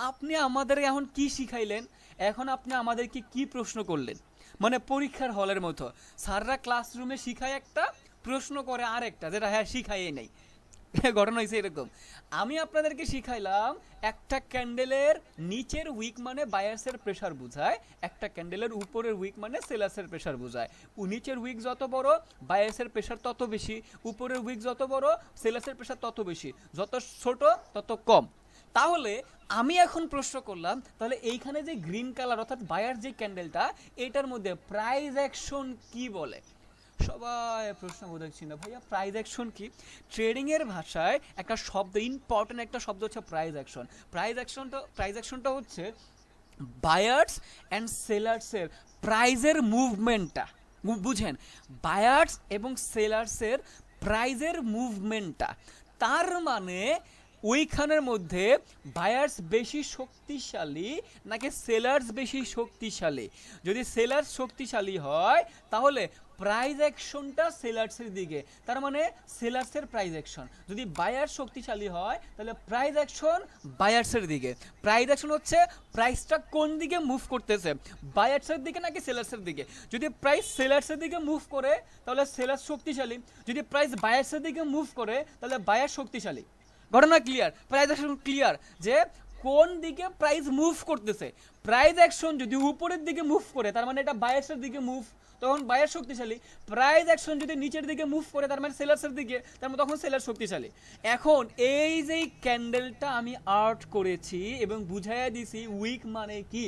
আপনি আমাদের এখন কি শিখাইলেন? এখন আপনি আমাদেরকে কি প্রশ্ন করলেন? মানে পরীক্ষার হলের মতো স্যাররা ক্লাসরুমে শিখায় একটা, প্রশ্ন করে আরেকটা, যেটা হ্যাঁ শিখাই নাই। ঘটনা হয়েছে এরকম। আমি আপনাদেরকে শিখাইলাম একটা ক্যান্ডেলের নিচের উইক মানে বায়ার্সের প্রেসার বোঝায়, একটা ক্যান্ডেলের উপরের উইক মানে সেলার্সের প্রেসার বোঝায়। নিচের উইক যত বড় বায়ার্সের প্রেসার তত বেশি, উপরের উইক যত বড় সেলার্সের প্রেসার তত বেশি, যত ছোট তত কম। তাহলে আমি এখন প্রশ্ন করলাম, তাহলে এইখানে যে গ্রিন কালার অর্থাৎ বায়ার যে ক্যান্ডেলটা, এটার মধ্যে প্রাইস অ্যাকশন কি বলে? সবাই প্রশ্নবোধক চিহ্ন। ভাইয়া প্রাইস অ্যাকশন কি? ট্রেডিং এর ভাষায় একটা শব্দ, ইম্পর্টেন্ট একটা শব্দ হচ্ছে প্রাইস অ্যাকশন। প্রাইস অ্যাকশনটা হচ্ছে বায়ার্স অ্যান্ড সেলার্সের প্রাইজের মুভমেন্টটা, বুঝেন, বায়ার্স এবং সেলার্সের প্রাইজের মুভমেন্টটা, তার মানে ওইখানের মধ্যে বায়ার্স বেশি শক্তিশালী নাকি সেলার্স বেশি শক্তিশালী। যদি সেলার্স শক্তিশালী হয় তাহলে প্রাইজ অ্যাকশনটা সেলার্সের দিকে, তার মানে সেলার্সের প্রাইজ অ্যাকশন। যদি বায়ার শক্তিশালী হয় তাহলে প্রাইজ অ্যাকশন বায়ার্সের দিকে। প্রাইজ অ্যাকশন হচ্ছে প্রাইসটা কোন দিকে মুভ করতেছে, বায়ার্সের দিকে নাকি সেলার্সের দিকে। যদি প্রাইস সেলার্সের দিকে মুভ করে তাহলে সেলার্স শক্তিশালী, যদি প্রাইস বায়ার্সের দিকে মুভ করে তাহলে বায়ার শক্তিশালী। ঘটনা ক্লিয়ার, প্রাইস অ্যাকশন ক্লিয়ার যে কোন দিকে প্রাইস মুভ করতেছে। প্রাইস অ্যাকশন যদি উপরের দিকে মুভ করে তার মানে এটা বায়ার্সের দিকে মুভ, তখন বায়ার শক্তিশালী। প্রাইস অ্যাকশন যদি নিচের দিকে মুভ করে তার মানে সেলার্সের দিকে, তার মানে তখন সেলার শক্তিশালী। এখন এই যে ক্যান্ডেলটা আমি আর্ট করেছি এবং বুঝাইয়া দিছি উইক মানে কি,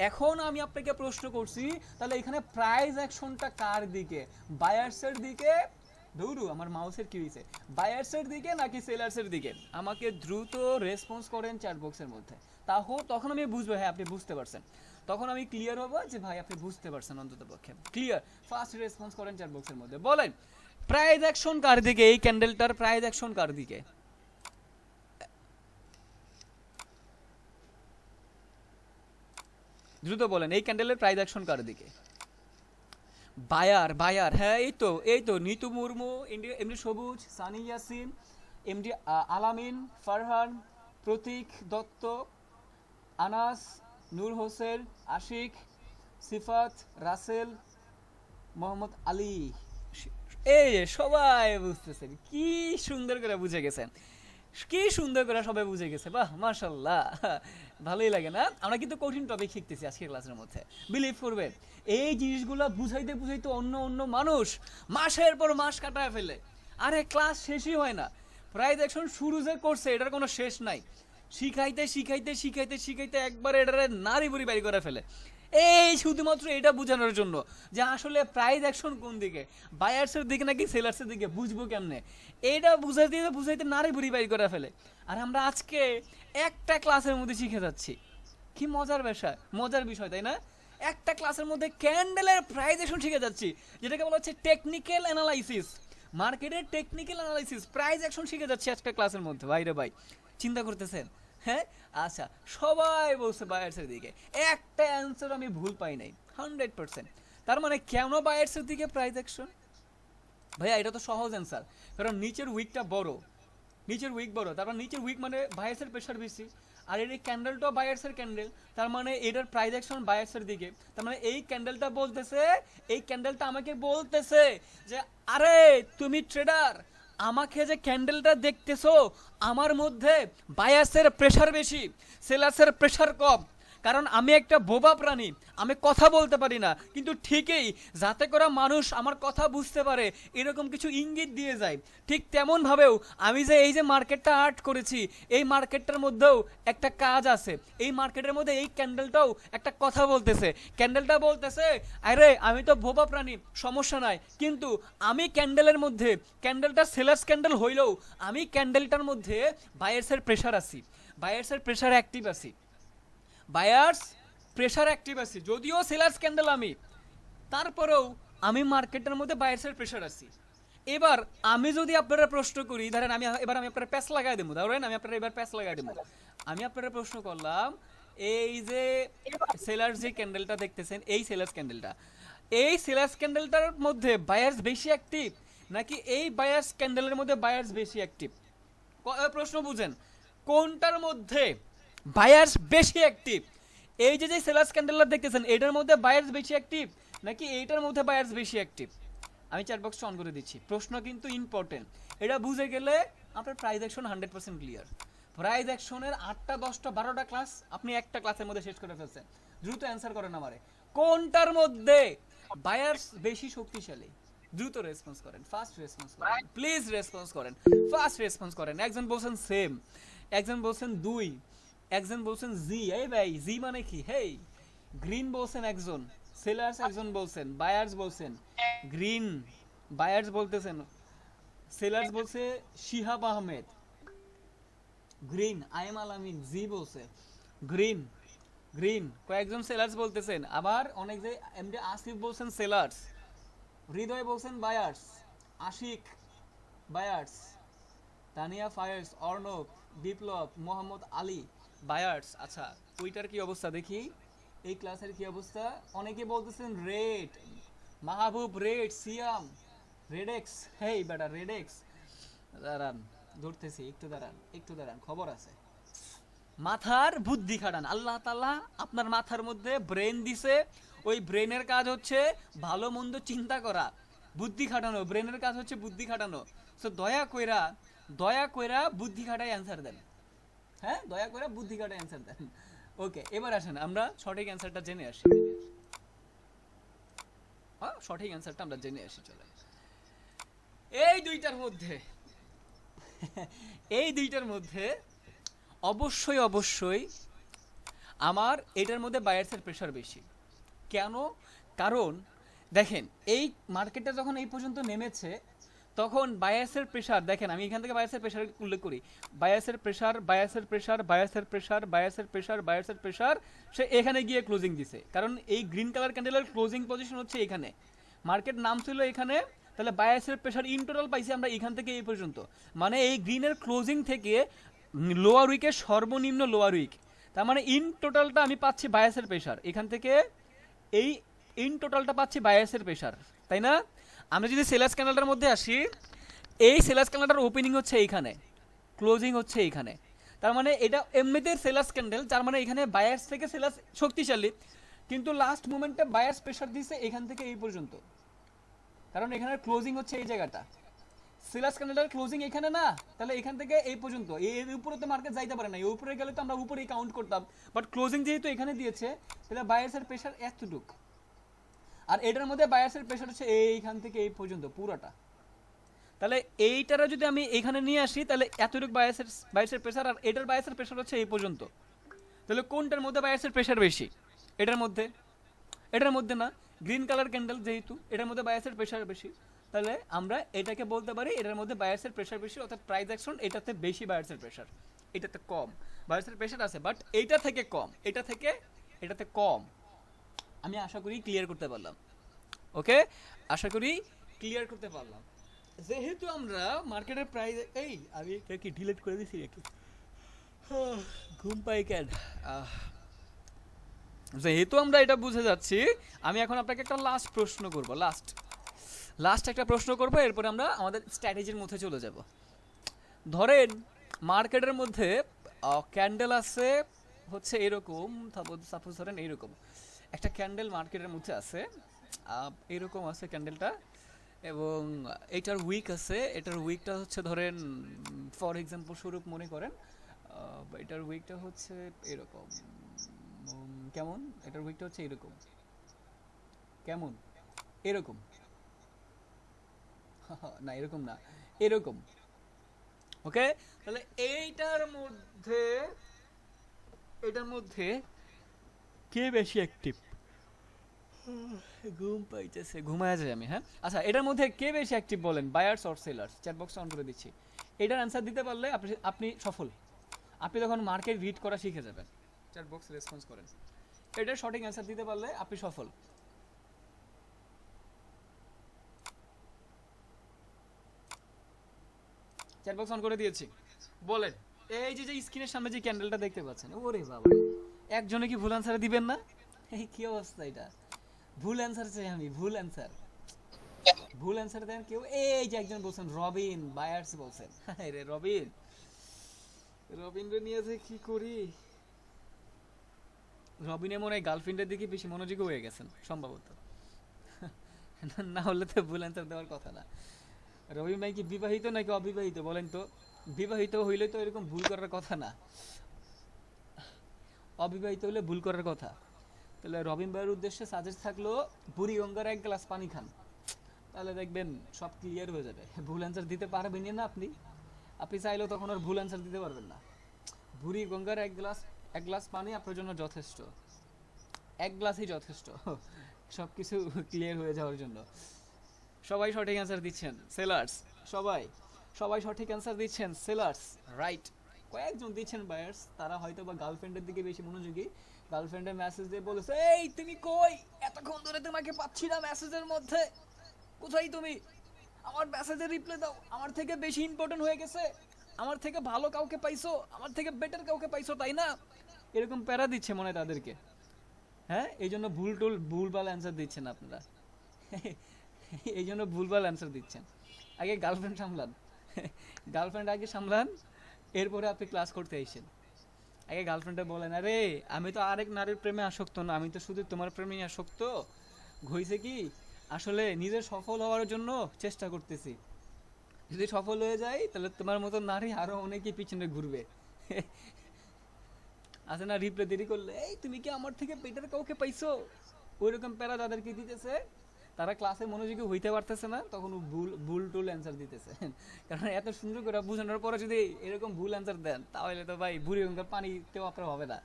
এখন আমি আপনাকে প্রশ্ন করছি তাহলে এখানে প্রাইস অ্যাকশনটা কার দিকে, বায়ার্সের দিকে, ধরু আমার মাউসের কি হয়েছে, বায়ার্সের দিকে নাকি সেলার্সের দিকে? আমাকে দ্রুত রেসপন্স করেন চ্যাট বক্সের মধ্যে, তখন আমি বুঝবো হ্যাঁ আপনি বুঝতে পারছেন, তখন আমি ক্লিয়ার হবো যে ভাই আপনি বুঝতে পারছেন অন্তত পক্ষে। ক্লিয়ার, ফার্স্ট রেসপন্স করেন চ্যাট বক্সের মধ্যে, বলেন প্রাইজ অ্যাকশন কার দিকে, এই ক্যান্ডেলটার প্রাইজ অ্যাকশন কার দিকে? দ্রুত বলেন এই ক্যান্ডেলের প্রাইজ অ্যাকশন কার দিকে? বায়ার, বায়ার, হ্যাঁ এই তো নিতু মুর্মু, এমডি সবুজ, সানি ইয়াসিন, এমডি আলামিন, ফারহান, প্রতীক দত্ত, আনাস, নূর হোসেন, আশিক, সিফাত, রাসেল, মোহাম্মদ আলী। এই সবাই বুঝতেছেন, কি সুন্দর করে বুঝে গেছেন, কি সুন্দর করে সবাই বুঝে গেছে, বাহ মাশাল্লাহ, ভালোই লাগে না? আমরা কিন্তু কঠিন টপিক শিখতেছি আজকের ক্লাসের মধ্যে, বিলিভ করবে এই জিনিসগুলো বুঝাইতে বুঝাইতে অন্য অন্য মানুষ মাসের পর মাস কাটায় ফেলে, আরে ক্লাস শেষই হয় না। প্রায় দেখুন শুরু যে করছে এটার কোনো শেষ নাই, শিখাইতে শিখাইতে শিখাইতে শিখাইতে একবারে এটারে নারী বুড়ি বাড়ি করে ফেলে, এই শুধুমাত্র এটা বোঝানোর জন্য যে আসলে প্রাইস অ্যাকশন কোন দিকে, বায়ার্সের দিকে নাকি সেলার্সের দিকে, বুঝবো কেমনে? এটা বুঝাইতে বুঝাইতে নারী বুড়ি বাড়ি করে ফেলে। আর আমরা আজকে একটা ক্লাসের মধ্যে শিখে যাচ্ছি, কি মজার বিষয়, মজার বিষয় তাই না? একটা ক্লাসের মধ্যে ক্যান্ডেলের প্রাইস অ্যাকশন শিখে যাচ্ছি, যেটাকে বলা হচ্ছে টেকনিক্যাল অ্যানালাইসিস, মার্কেটের টেকনিক্যাল অ্যানালাইসিস, প্রাইস অ্যাকশন শিখে যাচ্ছি আজকে ক্লাসের মধ্যে। ভাইরে ভাই, চিন্তা করতেছেন? হ্যাঁ আচ্ছা, সবাই বলছে বায়ার্সের দিকে, একটা অ্যান্সার আমি ভুল পাই নাই, 100%। তার মানে কেন বায়ার্সের দিকে প্রাইস অ্যাকশন? ভাইয়া এটা তো সহজ অ্যান্সার, কারণ নিচের উইকটা বড়, নিচের উইক বড়, তারপর নিচের উইক মানে বায়ার্সের প্রেশার বেশি, আর এই ক্যান্ডেলটাও বায়ার্সের ক্যান্ডেল, তার মানে এটার প্রাইস অ্যাকশন বায়ার্সের দিকে। তার মানে এই ক্যান্ডেলটা বলতেছে, এই ক্যান্ডেলটা আমাকে বলতেছে যে আরে তুমি ট্রেডার, আমাকে যে ক্যান্ডেলটা দেখতেছো আমার মধ্যে বায়ার্সের প্রেশার বেশি, সেলার্সের প্রেশার কম, কারণ আমি একটা বোবা প্রাণী, আমি কথা বলতে পারি না, কিন্তু ঠিকই যাতে করে মানুষ আমার কথা বুঝতে পারে এরকম কিছু ইঙ্গিত দিয়ে যায়। ঠিক তেমনভাবেও আমি যে এই যে মার্কেটটা আর্ট করেছি, এই মার্কেটটার মধ্যেও একটা কাজ আছে, এই মার্কেটের মধ্যে এই ক্যান্ডেলটাও একটা কথা বলতেছে, ক্যান্ডেলটা বলতেছে আরে আমি তো বোবা প্রাণী, সমস্যা নাই, কিন্তু আমি ক্যান্ডেলের মধ্যে, ক্যান্ডেলটা সেলার্স ক্যান্ডেল হইলেও আমি ক্যান্ডেলটার মধ্যে বায়ার্সের প্রেশার আছি, বায়ার্সের প্রেশার অ্যাক্টিভ আছি, বায়ার্স প্রেশার অ্যাক্টিভ আছে, যদিও সেলার্স ক্যান্ডেল আমি, তারপরেও আমি মার্কেটের মধ্যে বায়ার্সের প্রেশার আছি। এবার আমি যদি আপনারা প্রশ্ন করি, ধরেন আমি এবার আমি আপনারা প্যাচ লাগাই দেবো, ধরেন আমি আপনারা এবার প্যাচ লাগাই দেবো, আমি আপনারা প্রশ্ন করলাম এই যে সেলার্স যে ক্যান্ডেলটা দেখতেছেন, এই সেলার্স ক্যান্ডেলটা, এই সেলার্স ক্যান্ডেলটার মধ্যে বায়ার্স বেশি অ্যাক্টিভ নাকি এই বায়ার্স ক্যান্ডেলের মধ্যে বায়ার্স বেশি অ্যাক্টিভ? প্রশ্ন বুঝেন, কোনটার মধ্যে বায়ার্স বেশি অ্যাক্টিভ? এই যে সেলার্স ক্যান্ডেলটা দেখতেছেন এটার মধ্যে বায়ার্স বেশি অ্যাক্টিভ নাকি এইটার মধ্যে বায়ার্স বেশি অ্যাক্টিভ? আমি চ্যাট বক্সটা অন করে দিচ্ছি, প্রশ্ন কিন্তু ইম্পর্টেন্ট, এটা বুঝে গেলে আপনার প্রাইস অ্যাকশন 100% ক্লিয়ার। প্রাইস অ্যাকশনের 8টা 10টা 12টা ক্লাস আপনি একটা ক্লাসের মধ্যে শেষ করে ফেলছেন। দ্রুত অ্যান্সার করেন আমারে, কোনটার মধ্যে বায়ার্স বেশি শক্তিশালী? দ্রুত রেসপন্স করেন, ফাস্ট রেসপন্স করেন, প্লিজ রেসপন্স করেন, ফাস্ট রেসপন্স করেন। একজন বলছেন সেম, একজন বলছেন 2, একজন বলছেন জি, এই ভাই জি মানে কি? হেই গ্রিন বলছেন একজন, সেলার্স একজন বলছেন, বায়ার্স বলছেন গ্রিন, বায়ার্স বলতেছেন, সেলার্স বলছে শিহাব আহমেদ গ্রিন, আইএম আলামিন জি বলছে গ্রিন, গ্রিন, কয়েকজন সেলার্স বলতেছেন, আবার অনেক যে এমডি আসিফ বলছেন সেলার্স, হৃদয় বলছেন buyers, Ashik buyers, Tania buyers, Arnab, Biplob, Mohammad Ali buyers. আচ্ছা, ওইটার কি অবস্থা দেখি, এই ক্লাসের কি অবস্থা? অনেকে বলতেছেন রেড, মাহবুব রেড, সিয়াম রেডেক্স, হেই বেটা রেডেক্স। দাঁড়ান ধরতেছি, একটু দাঁড়ান একটু দাঁড়ান, খবর আছে। মাথার বুদ্ধি খাটান, আল্লাহ তাআলা আপনার মাথার মধ্যে ব্রেন দিছে, ওই ব্রেনের কাজ হচ্ছে ভালো মন্দ চিন্তা করা, বুদ্ধি খাটানো, ব্রেনের কাজ হচ্ছে বুদ্ধি খাটানো। সো দয়া কইরা বুদ্ধি খাটাই অ্যান্সার দেন, হ্যাঁ দয়া করে বুদ্ধি খাটাই অ্যান্সার দেন। ওকে, এবার আসেন আমরা সঠিক অ্যান্সারটা জেনে আসি। হ্যাঁ, সঠিক অ্যান্সারটা আমরা জেনে আসি, চলে। এই দুইটার মধ্যে এই দুইটার মধ্যে অবশ্যই অবশ্যই আমার এটার মধ্যে বায়ার্সের প্রেশার বেশি। কেন? কারণ দেখেন, এই মার্কেটটা যখন এই পর্যন্ত নেমেছে তখন বায়ার্সের প্রেশার, দেখেন আমি এখান থেকে বায়ার্সের প্রেশার উল্লেখ করি, বায়ার্সের প্রেশার বায়ার্সের প্রেশার বায়ার্সের প্রেশার বায়ার্সের প্রেশার বায়ার্সের প্রেশার, সে এখানে গিয়ে ক্লোজিং দিছে। কারণ এই গ্রিন কালার ক্যান্ডেলের ক্লোজিং পজিশন হচ্ছে এখানে, মার্কেট নাম ছিল এখানে, তাহলে বায়ার্সের প্রেশার ইন টোটাল পাইছি আমরা এখান থেকে এই পর্যন্ত। মানে এই গ্রিনের ক্লোজিং থেকে লোয়ার উইকের সর্বনিম্ন লোয়ার উইক, তার মানে ইন টোটালটা আমি পাচ্ছি বায়াসের প্রেশার এখান থেকে, এই ইন টোটালটা পাচ্ছি বায়াসের প্রেশার, তাই না? আমরা যদি সেলার্স ক্যান্ডেলটার মধ্যে আসি, এই সেলার্স ক্যান্ডেলটার ওপেনিং হচ্ছে এইখানে, ক্লোজিং হচ্ছে এইখানে, তার মানে এটা এমনিতে সেলার্স ক্যান্ডেল, তার মানে এখানে বায়ার্স থেকে সেলার্স শক্তিশালী, কিন্তু লাস্ট মোমেন্টে বায়ার্স প্রেশার দিছে এখান থেকে এই পর্যন্ত, কারণ এখানে ক্লোজিং হচ্ছে এই জায়গাটা, সেলার্স ক্যান্ডেলের ক্লোজিং এখানে না, তাহলে এখান থেকে এই পর্যন্ত, এর উপরে তো মার্কেট যাইতে পারে না, এই উপরে গেলে তো আমরা উপরেই কাউন্ট করতাম, বাট ক্লোজিং যেহেতু এখানে দিয়েছে তাহলে বায়ার্সের প্রেশার এতটুক, আর এটার মধ্যে বায়ার্সের প্রেশার হচ্ছে এইখান থেকে এই পর্যন্ত পুরোটা, তাহলে এইটারে যদি আমি এখানে নিয়ে আসি তাহলে এতটুক বায়ার্সের প্রেশার, আর এটার বায়ার্সের প্রেশার হচ্ছে এই পর্যন্ত, তাহলে কোনটার মধ্যে বায়ার্সের প্রেশার বেশি? এটার মধ্যে, এটার মধ্যে না, গ্রিন কালার ক্যান্ডেল যেহেতু এটার মধ্যে বায়ার্সের প্রেশার বেশি, তাহলে আমরা এটাকে বলতে পারি এটার মধ্যে বায়ার্সের প্রেশার বেশি, অর্থাৎ প্রাইস অ্যাকশন এটাতে বেশি বায়ার্সের প্রেশার, এটাতে কম বায়ার্সের প্রেশার আছে, বাট এইটা থেকে কম, এটা থেকে এটাতে কম। আমি আশা করি ক্লিয়ার করতে পারলাম, ওকে, আশা করি ক্লিয়ার করতে পারলাম। যেহেতু আমরা মার্কেটের প্রাইস, এই আমি এটা কি ডিলিট করে দিছি একটু, ঘুম পাই কেন, যেহেতু আমরা এটা বুঝে যাচ্ছি, আমি এখন আপনাকে একটা লাস্ট প্রশ্ন করব, লাস্ট একটা প্রশ্ন করব, এরপরে আমরা আমাদের স্ট্র্যাটেজির মধ্যে চলে যাব। ধরেন মার্কেটের মধ্যে ক্যান্ডেল আছে হচ্ছে এরকম, সাপোজ ধরেন এইরকম একটা ক্যান্ডেল মার্কেটের মধ্যে আছে, এরকম আছে ক্যান্ডেলটা, এবং এটার উইক আছে, এটার উইকটা হচ্ছে ধরেন ফর এক্সাম্পল স্বরূপ মনে করেন এটার উইকটা হচ্ছে এরকম, কেমন, এটার উইকটা হচ্ছে এরকম, কেমন এরকম, না এরকম না, এরকম, ওকে। তাহলে এটার মধ্যে কে বেশি অ্যাক্টিভ? ঘুম পাইতেছে, ঘুমায় যায় আমি, হ্যাঁ আচ্ছা, এটার মধ্যে কে বেশি অ্যাক্টিভ বলেন, buyers or sellers? Chat box on করে দিচ্ছি, এটার অ্যান্সার দিতে পারলে আপনি সফল, আপনি তখন মার্কেট রিড করা শিখে যাবেন। চ্যাট বক্স রেসপন্স করেন, এটার সঠিক অ্যান্সার দিতে পারলে আপনি সফল। চ্যাট বক্স অন করে দিয়েছি, বলেন। এই যে স্ক্রিনের সামনে যে ক্যান্ডেলটা দেখতে পাচ্ছেন, ওরে বাবা, একজনে কি ভুল অ্যান্সার দিবেন না? এই কি অবস্থা এটা, ভুল অ্যান্সার চাই আমি, ভুল অ্যান্সার দেন কেউ। এই যে একজন বলছেন রবিন বায়ার্স বলছেন, রে রবিন রে নিয়ে যে কি করি, রবিনে মনে হয় গার্লফ্রেন্ডের দিকে বেশি মনোযোগী হয়ে গেছেন সম্ভবত, না হলে তো ভুল অ্যান্সার দেওয়ার কথা না। রবিন ভাই কি বিবাহিত নাকি অবিবাহিত বলেন তো? বিবাহিত হইলে তো এরকম ভুল করার কথা না, অবিবাহিত হলে ভুল করার কথা। তাহলে রবিন ভাইয়ের উদ্দেশ্যে সাজেস্ট থাকলো বুড়ি গঙ্গার এক গ্লাস পানি খান, তাহলে দেখবেন সব ক্লিয়ার হয়ে যাবে। ভুল অ্যান্সার দিতে পারবেন না আপনি চাইলেও তখন আর ভুল অ্যান্সার দিতে পারবেন না। বুড়ি গঙ্গার এক গ্লাস পানি আপনার জন্য যথেষ্ট, এক গ্লাসই যথেষ্ট সব কিছু ক্লিয়ার হয়ে যাওয়ার জন্য। সবাই সঠিক অ্যান্সার দিচ্ছেন সেলার্স, সবাই সঠিক অ্যান্সার দিচ্ছেন সেলার্স, রাইট। কয়েকজন দিচ্ছেন বায়ার্স, তারা হয়তো বা গার্লফ্রেন্ডের দিকে বেশি মনোযোগী, গার্লফ্রেন্ডের মেসেজ দিয়ে বলেছে, এই তুমি কই, এতক্ষণ ধরে তোমাকে পাচ্ছি না মেসেজের মধ্যে, কোথায় তুমি, আমার মেসেজে রিপ্লাই দাও, আমার থেকে বেশি ইম্পর্টেন্ট হয়ে গেছে, আমার থেকে ভালো কাউকে পাইছো, আমার থেকে বেটার কাউকে পাইছো, তাই না? এরকম প্যারা দিচ্ছে মনে হয় তাদেরকে। হ্যাঁ, এই জন্য ভুলভাল অ্যান্সার দিচ্ছেন আপনারা। এই জন্য ভুলভাল অ্যান্সার দিচ্ছেন। আগে গার্লফ্রেন্ড সামলান, গার্লফ্রেন্ড আগে সামলান, এরপরে আপনি ক্লাস করতে আইসেন। আগে গার্লফ্রেন্ডে বলেন, আরে আমি তো আরেক নারীর প্রেমে আসক্ত না, আমি তো শুধু তোমার প্রেমেই আসক্ত। হয়েছে কি, আসলে নিজের সফল হওয়ার জন্য চেষ্টা করতেছি, যদি সফল হয়ে যায় তাহলে তোমার মতো নারী আরো অনেকেই পিছনে ঘুরবে। আছে না, রিপ্লে দেরি করলে, এই তুমি কি আমার থেকে বেটার কাউকে পাইছো, ওইরকম প্যারা তাদেরকে দিতেছে। তারা ক্লাসে মনোযোগী হইতে পারতেছে না, তখন ভুল ভুল টুল অ্যান্সার দিতেছে। কারণ এত সুন্দর করে বোঝানোর পরে যদি এরকম ভুল অ্যান্সার দেন, তাহলে তো ভাই বুড়ি গঙ্গার পানিতেও আপনার হবে না।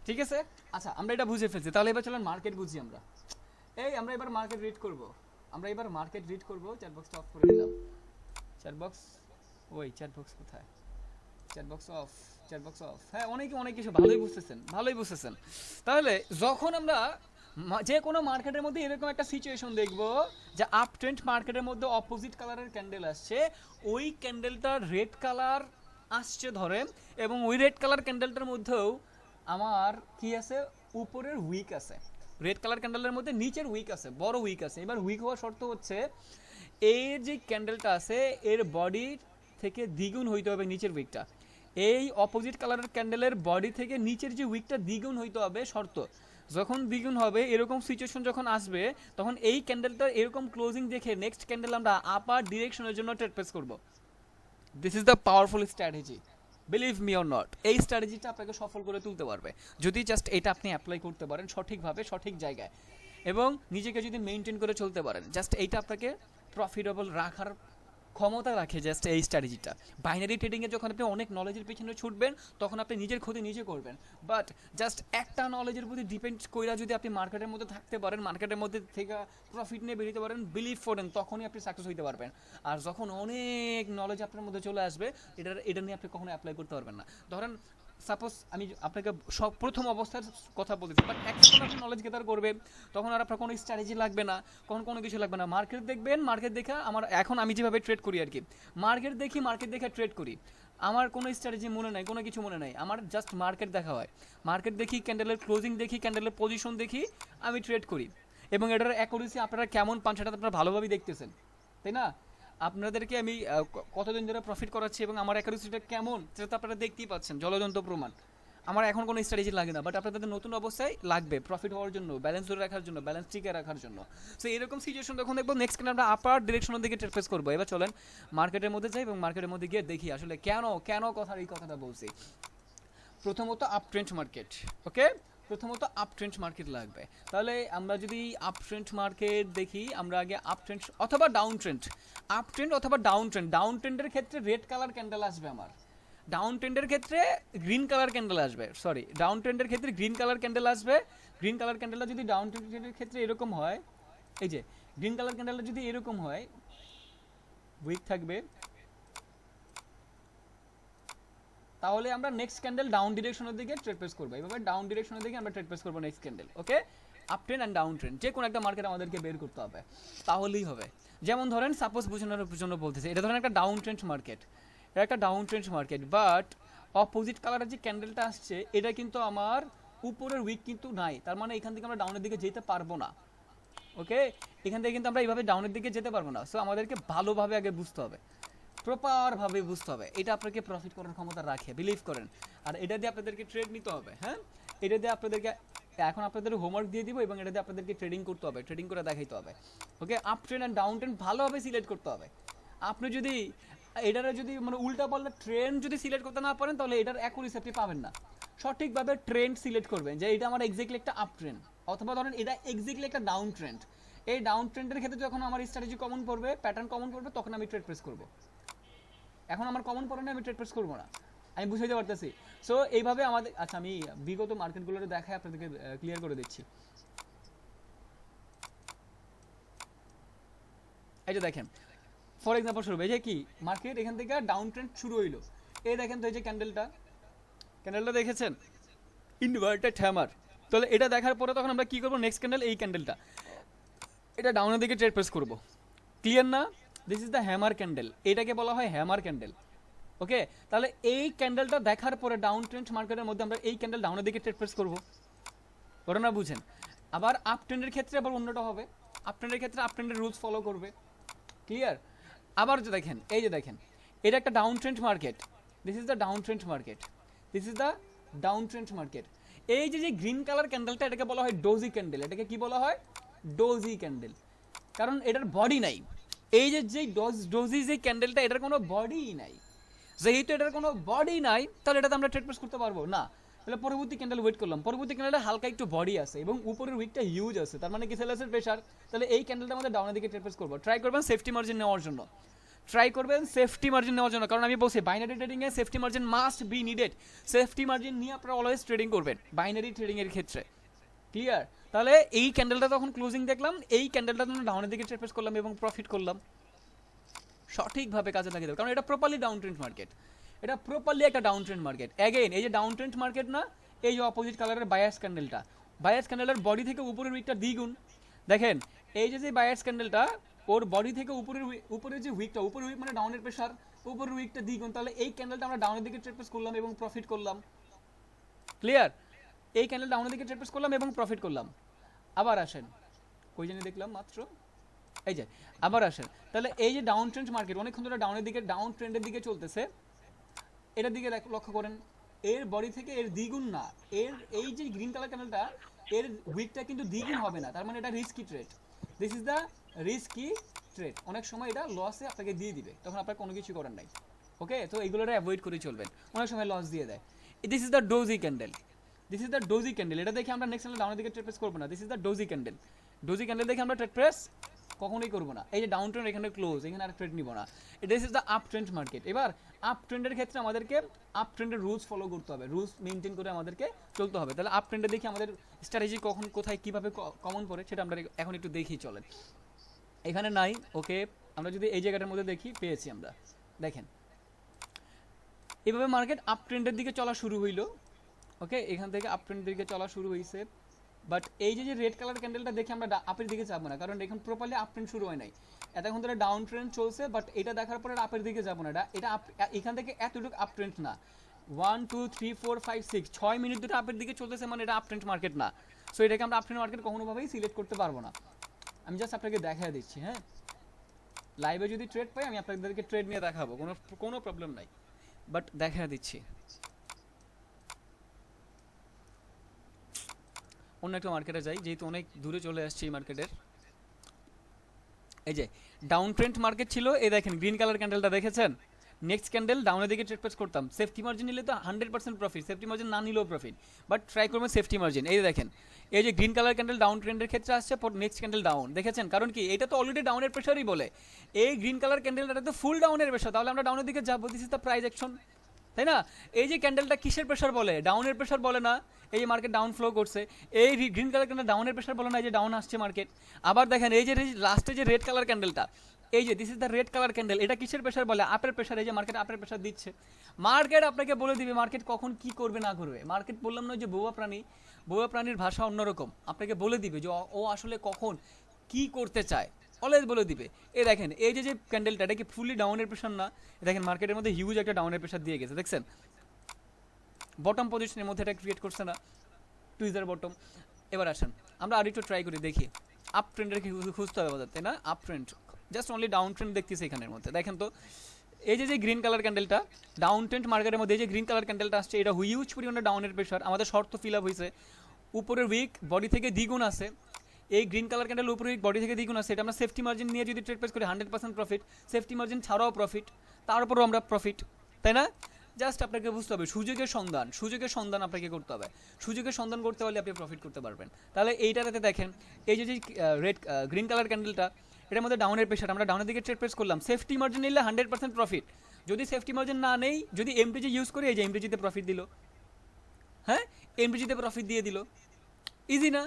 ঠিক আছে, আচ্ছা আমরা এটা বুঝে ফেলছি, তাহলে এবার চলেন মার্কেট বুঝি আমরা। আমরা এবার মার্কেট রিড করব, আমরা এবার মার্কেট রিড করব। চ্যাট বক্সটা অফ করে দিলাম। চ্যাট বক্স, ওই চ্যাট বক্স কোথায়, chat box of, chat box of. হ্যাঁ, অনেক কিছু ভালোই বুঝতেছেন, ভালোই বুঝতেছেন। তাহলে যখন আমরা যে কোনো মার্কেটের মধ্যে এরকম একটা সিচুয়েশন দেখব যে আপ ট্রেন্ড মার্কেটের মধ্যে অপোজিট কালারের ক্যান্ডেল আসছে, ওই ক্যান্ডেলটার রেড কালার আসছে ধরে, এবং ওই রেড কালার ক্যান্ডেলটার মধ্যেও আমার কি আছে, উপরের উইক আছে। রেড কালার ক্যান্ডেলের মধ্যে নিচের উইক আছে, বড় উইক আছে। এবার উইক হওয়ার শর্ত হচ্ছে এর যে ক্যান্ডেলটা আছে এর বডির থেকে দ্বিগুণ হইতে হবে নিচের উইকটা। এই অপোজিট কালারের ক্যান্ডেলের বডি থেকে নিচের যে উইকটা দ্বিগুণ হইতে হবে শর্ত। যখন দ্বিগুণ হবে, এরকম সিচুয়েশন যখন আসবে, তখন এই ক্যান্ডেলটার এরকম ক্লোজিং দেখে নেক্সট ক্যান্ডেল আমরা আপার ডিরেকশনের জন্য ট্রেড প্লেস করব। This is the powerful strategy, believe me or not. এই স্ট্র্যাটেজিটা আপনাকে সফল করে তুলতে পারবে যদি জাস্ট এটা আপনি অ্যাপ্লাই করতে পারেন সঠিকভাবে, সঠিক জায়গায়, এবং নিজেকে যদি মেনটেন করে চলতে পারেন। জাস্ট এইটা আপনাকে প্রফিটেবল রাখার ক্ষমতা রাখে জাস্ট এই স্ট্র্যাটেজিটা। বাইনারি ট্রেডিংয়ে যখন আপনি অনেক নলেজের পিছনে ছুটবেন, তখন আপনি নিজের ক্ষতি নিজে করবেন। বাট জাস্ট একটা নলেজের প্রতি ডিপেন্ড কইরা যদি আপনি মার্কেটের মধ্যে থাকতে পারেন, মার্কেটের মধ্যে থেকে প্রফিট নিয়ে বেরোতে পারেন, বিলিভ করেন তখনই আপনি সাকসেস হইতে পারবেন। আর যখন অনেক নলেজ আপনার মধ্যে চলে আসবে, এটা নিয়ে আপনি কখনো অ্যাপ্লাই করতে পারবেন না। ধরেন সাপোজ আমি আপনাকে সব প্রথম অবস্থার কথা বলতেছি, বাট একটা যখন আপনি নলেজ গেদার করবে, তখন আর আপনার কোনো স্ট্র্যাটেজি লাগবে না, কোনো কিছু লাগবে না। মার্কেট দেখবেন, মার্কেট দেখে এখন আমি যেভাবে ট্রেড করি আর কি, মার্কেট দেখি, মার্কেট দেখে ট্রেড করি। আমার কোনো স্ট্র্যাটেজি মনে নাই, কোনো কিছু মনে নাই, আমার জাস্ট মার্কেট দেখা হয়। মার্কেট দেখি, ক্যান্ডেলের ক্লোজিং দেখি, ক্যান্ডেলের পজিশন দেখি, আমি ট্রেড করি। এবং এটার অ্যাকুরেসি আপনারা কেমন পান সেটা আপনারা ভালোভাবেই দেখতেছেন, তাই না? আপনাদেরকে আমি কতদিন ধরে প্রফিট করাচ্ছি এবং আমার অ্যাকুরেসিটা কেমন সেটা তো আপনারা দেখতেই পাচ্ছেন, জলজন্ত প্রমাণ। আমার এখন কোনো স্ট্র্যাটেজি লাগে না, বাট আপনাদের নতুন অবস্থায় লাগবে প্রফিট হওয়ার জন্য, ব্যালেন্স ধরে রাখার জন্য, ব্যালেন্স টিকে রাখার জন্য। সো এরকম সিচুয়েশন যখন দেখবো, নেক্সট আমরা আপার ডিরেকশনের দিকে ট্রেড প্লেস করবো। এবার চলেন মার্কেটের মধ্যে যাই এবং মার্কেটের মধ্যে গিয়ে দেখি আসলে কেন এই কথাটা বলছি। প্রথমত আপ ট্রেন্ড মার্কেট, ওকে, প্রথমত আপ ট্রেন্ড মার্কেট লাগবে। তাহলে আমরা যদি আপ ট্রেন্ড মার্কেট দেখি, আমরা আগে আপ ট্রেন্ড অথবা ডাউন ট্রেন্ড, আপ ট্রেন্ড অথবা ডাউন ট্রেন্ড। ডাউন ট্রেন্ডের ক্ষেত্রে রেড কালার ক্যান্ডেল আসবে আমার, ডাউন ট্রেন্ডের ক্ষেত্রে গ্রিন কালার ক্যান্ডেল আসবে, সরি ডাউন ট্রেন্ডের ক্ষেত্রে গ্রিন কালার ক্যান্ডেল আসবে। গ্রিন কালার ক্যান্ডেলটা যদি ডাউন ট্রেন্ডের ক্ষেত্রে এরকম হয়, এই যে গ্রিন কালার ক্যান্ডেলটা যদি এরকম হয়, উইক থাকবে, তাহলে আমরা নেক্সট ক্যান্ডেল ডাউন ডিরেকশনের দিকে ট্রেড প্লেস করবো। এইভাবে ডাউন ডিরেকশনের দিকে আমরা ট্রেড প্লেস করবো next candle, okay. Up trend and down trend যে কোনো একটা মার্কেট আমাদেরকে বের করতে হবে, তাহলেই হবে। যেমন ধরেন সাপোজ বোঝানোর জন্য বলতেছে, এটা ধরেন একটা ডাউন ট্রেন্ড মার্কেট, এটা একটা down trend market, but opposite কালারের যে ক্যান্ডেলটা আসছে এটা কিন্তু আমার উপরের উইক কিন্তু নাই, তার মানে এখান থেকে আমরা ডাউনের দিকে যেতে পারবো না, ওকে। এখান থেকে কিন্তু আমরা এইভাবে ডাউনের দিকে যেতে পারবো না। সো আমাদেরকে ভালোভাবে আগে বুঝতে হবে, প্রপারভাবে বুঝতে হবে, এটা আপনাকে প্রফিট করার ক্ষমতা রাখে, বিলিভ করেন। আর এটা দিয়ে আপনাদেরকে ট্রেড নিতে হবে, হ্যাঁ, এটা দিয়ে আপনাদেরকে এখন আপনাদের হোমওয়ার্ক দিয়ে দিব, এবং এটা দিয়ে আপনাদেরকে ট্রেডিং করতে হবে, ট্রেডিং করে দেখাইতে হবে, okay. Up trend and down trend ভালোভাবে সিলেক্ট করতে হবে। আপনি যদি এটারে যদি মানে উল্টা পাল্টা ট্রেন্ড যদি সিলেক্ট করতে না পারেন, তাহলে এটার অ্যাকুরেসি আপনি পাবেন না। সঠিকভাবে ট্রেন্ড সিলেক্ট করবেন যে এটা আমার এক্স্যাক্টলি একটা আপ ট্রেন্ড, অথবা ধরেন এটা এক্স্যাক্টলি একটা ডাউন ট্রেন্ড। এই ডাউন ট্রেন্ডের ক্ষেত্রে যখন আমার স্ট্র্যাটেজি কমন পড়বে, প্যাটার্ন কমন পড়বে, তখন আমি ট্রেড প্রেস করব। এখন আমার কমন পড়ে না, আমি ট্রেড প্রেস করবো না, আমি বুঝাইতে পারতেছি। সো এইভাবে আমাদের, আচ্ছা আমি বিগত মার্কেটগুলোর দেখাই আপনাদেরকে ক্লিয়ার করে দিচ্ছি। এই যে দেখেন, ফর এক্সাম্পল শুরু, এই যে কি মার্কেট এখান থেকে ডাউন ট্রেন্ড শুরু হইলো, এই দেখেন তো এই যে ক্যান্ডেলটা দেখেছেন, ইনভার্টেড হ্যামার। তাহলে এটা দেখার পরে তখন আমরা কি করবো, নেক্সট ক্যান্ডেল এই ক্যান্ডেলটা, এটা ডাউনের দিকে ট্রেড প্রেস করব। ক্লিয়ার না? This is the hammer candle, এটাকে বলা হয় হ্যামার ক্যান্ডেল। ওকে, তাহলে এই ক্যান্ডেলটা দেখার পরে ডাউন ট্রেন্ড মার্কেটের মধ্যে আমরা এই ক্যান্ডেল ডাউনের দিকে ট্রেড প্রেস করবো, ঘটনা বুঝেন। আবার আপ ট্রেন্ডের ক্ষেত্রে আবার অন্যটা হবে, আপ ট্রেন্ডের ক্ষেত্রে আপ ট্রেন্ডের রুলস ফলো করবে। ক্লিয়ার? আবার যে দেখেন, এই যে দেখেন, এটা একটা down trend market, this is the down trend market, this is the down trend market. এই যে গ্রিন কালার ক্যান্ডেলটা, এটাকে বলা হয় ডোজি ক্যান্ডেল। এটাকে কি বলা হয়? ডোজি ক্যান্ডেল, কারণ এটার বডি নাই। এই যে ডোজি যে ক্যান্ডেলটা, এটার কোনো বডি নাই। যেহেতু এটার কোনো বডি নাই, তাহলে এটাতে আমরা ট্রেড প্রেস করতে পারবো না। তাহলে পরবর্তী ক্যান্ডেল ওয়েট করলাম, পরবর্তী ক্যান্ডেলটা হালকা একটু বডি আছে এবং উপরের উইকটা হিউজ আছে, তার মানে কি সেলার্সের প্রেশার। তাহলে এই ক্যান্ডেলটা আমাদের ডাউনের দিকে ট্রেড প্রেস করবো। ট্রাই করবেন সেফটি মার্জিন নেওয়ার জন্য, ট্রাই করবেন সেফটি মার্জিন নেওয়ার জন্য, কারণ আমি বলছি বাইনারি ট্রেডিংয়ে safety margin must be needed. Safety margin নিয়ে আপনারা অলওয়েজ ট্রেডিং করবেন বাইনারি ট্রেডিংয়ের ক্ষেত্রে। ক্লিয়ার? তাহলে এই ক্যান্ডেলটা তখন ক্লোজিং দেখলাম, এই ক্যান্ডেলটা তখন ডাউনের দিকে ট্রেড প্রেস করলাম এবং প্রফিট করলাম। সঠিকভাবে কাজে লাগিয়ে দেবে, কারণ এটা প্রপারলি ডাউন ট্রেন্ড মার্কেট, এটা প্রপারলি একটা ডাউন ট্রেন্ড মার্কেট। অ্যাগেন এই যে ডাউন ট্রেন্ড মার্কেট না, এই যে অপোজিট কালারের বায়াস ক্যান্ডেলটা, বায়াস ক্যান্ডেলের বডি থেকে উপরের উইকটা দ্বিগুণ। দেখেন এই যে বায়াস ক্যান্ডেলটা, ওর বডি থেকে উপরের যে উইকটা, উপরের উইক মানে ডাউনের প্রেশার, উপরের উইকটা দ্বিগুণ। তাহলে এই ক্যান্ডেলটা আমরা ডাউনের দিকে ট্রেড প্রেস করলাম এবং প্রফিট করলাম। ক্লিয়ার? এই ক্যান্ডেল ডাউনের দিকে ট্রেড প্রেস করলাম এবং প্রফিট করলাম। আবার আসেন, কই জানি দেখলাম মাত্র, এই যে আবার আসেন। তাহলে এই যে ডাউন ট্রেন্ড মার্কেট অনেকক্ষণ ধরে ডাউনের দিকে, ডাউন ট্রেন্ডের দিকে চলতেছে, এটার দিকে লক্ষ্য করেন, এর বডি থেকে এর দ্বিগুণ না, এর এই যে গ্রিন কালার ক্যান্ডেলটা, এর উইকটা কিন্তু দ্বিগুণ হবে না, তার মানে এটা risky trade. This is the risky trade. অনেক সময় এটা লসে আপনাকে দিয়ে দিবে, তখন আপনার কোনো কিছু করার নাই। ওকে, তো এইগুলোটা অ্যাভয়েড করে চলবেন, অনেক সময় লস দিয়ে দেয়। This is the doji candle, this is the doji candle. এটা দেখে আমরা নেক্সট ক্যান্ডেল ডাউনের দিকে ট্রেড প্রেস করবো না। This is the doji candle, doji candle দেখে আমরা ট্রেড প্রেস কখনোই করবো না। এই যে ডাউন ট্রেন্ড এখানে ক্লোজ, এখানে আর ট্রেড নিব না। This is the up trend market. এবার আপ ট্রেন্ডের ক্ষেত্রে আমাদেরকে আপ ট্রেন্ডের রুলস ফলো করতে হবে, রুলস মেনটেন করে আমাদেরকে চলতে হবে। তাহলে আপ ট্রেন্ডে দেখি আমাদের স্ট্র্যাটেজি কখন কোথায় কীভাবে কমন পড়ে, সেটা আমরা এখন একটু দেখি চলেন। এখানে নাই, ওকে, আমরা যদি এই জায়গাটার মধ্যে দেখি, পেয়েছি আমরা। দেখেন এইভাবে মার্কেট আপ ট্রেন্ডের দিকে চলা শুরু হইলো। ওকে, এখান থেকে আপ ট্রেন্ডের দিকে চলা শুরু হয়েছে, বাট এই যে রেড কালার ক্যান্ডেলটা দেখে আমরা আপের দিকে যাবো না, কারণ এখন প্রপারলি আপ ট্রেন্ড শুরু হয় নাই, এতক্ষণ ধরে ডাউন ট্রেন্ড চলছে। বাট এটা দেখার পরে আপের দিকে যাবো না, এটা এখান থেকে এতটুকু আপ ট্রেন্ড না। 1 2 3 4 5 6 6 মিনিট ধরে আপের দিকে চলতেছে, মানে এটা আপ ট্রেন্ড মার্কেট না। সো এটাকে আমরা আপ ট্রেন্ড মার্কেট কখনোভাবেই সিলেক্ট করতে পারবো না। আমি জাস্ট আপনাকে দেখা দিচ্ছি, হ্যাঁ, লাইভে যদি ট্রেড পাই আমি আপনাদেরকে ট্রেড নিয়ে দেখাবো, কোনো প্রবলেম নাই, বাট দেখা দিচ্ছি। অন্য একটা মার্কেটে যাই, যেহেতু অনেক দূরে চলে আসছে এই মার্কেটের। এই যে ডাউন ট্রেন্ড মার্কেট ছিল, এই দেখেন গ্রিন কালার ক্যান্ডেলটা দেখেছেন, নেক্সট ক্যান্ডেল ডাউনের দিকে ট্রেড প্রেস করতাম। সেফটি মার্জিন নিলে তো 100% প্রফিট, সেফটি মার্জিন না নিলেও প্রফিট, বাট ট্রাই করবেন সেফটি মার্জিন। এই দেখেন এই যে গ্রিন কালার ক্যান্ডেল ডাউন ট্রেন্ডের ক্ষেত্রে আসছে, পর নেক্সট ক্যান্ডেল ডাউন দেখেছেন, কারণ কি এটা তো অলরেডি ডাউনের প্রেশারই বলে। এই গ্রিন কালার ক্যান্ডেলটা তো ফুল ডাউনের প্রেশার, তাহলে আমরা ডাউনের দিকে যাবো। This is the price action, তাই না? এই যে ক্যান্ডেলটা কিসের প্রেশার বলে? ডাউনের প্রেশার বলে না? এই যে মার্কেট ডাউন ফ্লো করছে, এই গ্রিন কালার ক্যান্ডেল ডাউনের প্রেশার বলে না, এই যে ডাউন আসছে মার্কেট। আবার দেখেন এই যে লাস্টে যে রেড কালার ক্যান্ডেলটা, এই যে this is the red colour candle, এটা কিসের প্রেশার বলে? আপের প্রেশার। এই যে মার্কেট আপের প্রেশার দিচ্ছে। মার্কেট আপনাকে বলে দিবে মার্কেট কখন কি করবে না করবে। মার্কেট বললাম না যে বোবা প্রাণী, বোবা প্রাণীর ভাষা অন্যরকম, আপনাকে বলে দিবে যে ও আসলে কখন কি করতে চায়, অলওয়েজ বলে দিবে। এই দেখেন এই যে ক্যান্ডেলটা, এটা কি ফুলি ডাউনের প্রেশার না? দেখেন মার্কেটের মধ্যে হিউজ একটা ডাউনের প্রেশার দিয়ে গেছে, দেখছেন? বটম পজিশনের মধ্যে এটা ক্রিয়েট করছে না, টুইজার বটম। এবার আসেন আমরা আরেকটু ট্রাই করে দেখি, আপ ট্রেন্ডের কি খুঁজতে হবে বাজার, তাই না? Up trend, just only down trend দেখতেছি এখানের মধ্যে। দেখেন তো এই যে গ্রিন কালার ক্যান্ডেলটা ডাউন ট্রেন্ড মার্কেটের মধ্যে, এই যে গ্রিন কালার ক্যান্ডেলটা আসছে, এটা হিউজ পরিমাণে ডাউনের প্রেশার। আমাদের শর্ত ফিল আপ হয়েছে, উপরের উইক বডি থেকে দ্বিগুণ আছে। এই গ্রিন কালার ক্যান্ডেল উপরে উইক বডি থেকে দ্বিগুণ আছে, এটা আমরা সেফটি মার্জিন নিয়ে যদি ট্রেড প্রেস করি 100% প্রফিট, সেফটি মার্জিন ছাড়াও প্রফিট, তারপরও আমরা প্রফিট, তাই না? জাস্ট আপনাকে বুঝতে হবে সুযোগের সন্ধান, সুযোগের সন্ধান আপনাকে করতে হবে। সুযোগের সন্ধান করতে পারলে আপনি প্রফিট করতে পারবেন। তাহলে এইটাতে দেখেন এই যে রেড গ্রিন কালার ক্যান্ডেলটা, এটার মধ্যে ডাউনের প্রেশার, আমরা ডাউনের দিকে ট্রেড প্রেস করলাম। সেফটি মার্জিন নিলে 100% প্রফিট, যদি সেফটি মার্জিন না নেই, যদি এমটিজি ইউজ করি, এই যে এমটিজিতে প্রফিট দিল, হ্যাঁ, এমটিজিতে প্রফিট দিয়ে দিল, ইজি না?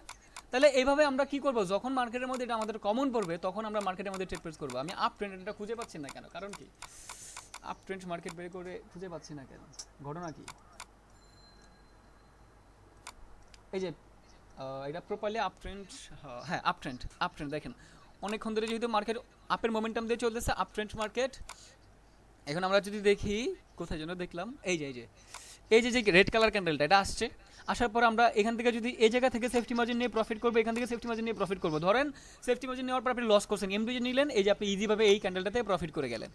তাহলে এইভাবে আমরা কি করব, যখন মার্কেটের মধ্যে এটা আমাদের কমন পড়বে, তখন আমরা মার্কেটের মধ্যে ট্রেড প্রেস করবো। আমি আপ ট্রেন্ডটা খুঁজে পাচ্ছি না কেন, কারণ কি আপ ট্রেন্ড মার্কেট বের করে খুঁজে পাচ্ছি না কেন, ঘটনা কি? এই যে এটা প্রপারলি আপ ট্রেন্ড, হ্যাঁ আপ ট্রেন্ড, আপ ট্রেন্ড দেখেন অনেকক্ষণ ধরে যেহেতু মার্কেট আপের মোমেন্টাম দিয়ে চলতেছে, আপ ট্রেন্ড মার্কেট। এখন আমরা যদি দেখি কোথায় যেন দেখলাম, এই যে এই যে রেড কালার ক্যান্ডেলটা এটা আসছে, আসার পর আমরা এখান থেকে যদি এই জায়গা থেকে সেফটি মার্জিন নিয়ে প্রফিট করবো, এখান থেকে সেফটি মার্জিন নিয়ে প্রফিট করবো। ধরেন সেফটি মার্জিন নেওয়ার পর আপনি লস করছেন, এমডি যে নিলেন, এই যে আপনি ইজিভাবে এই ক্যান্ডেলটাতে প্রফিট করে গেলেন,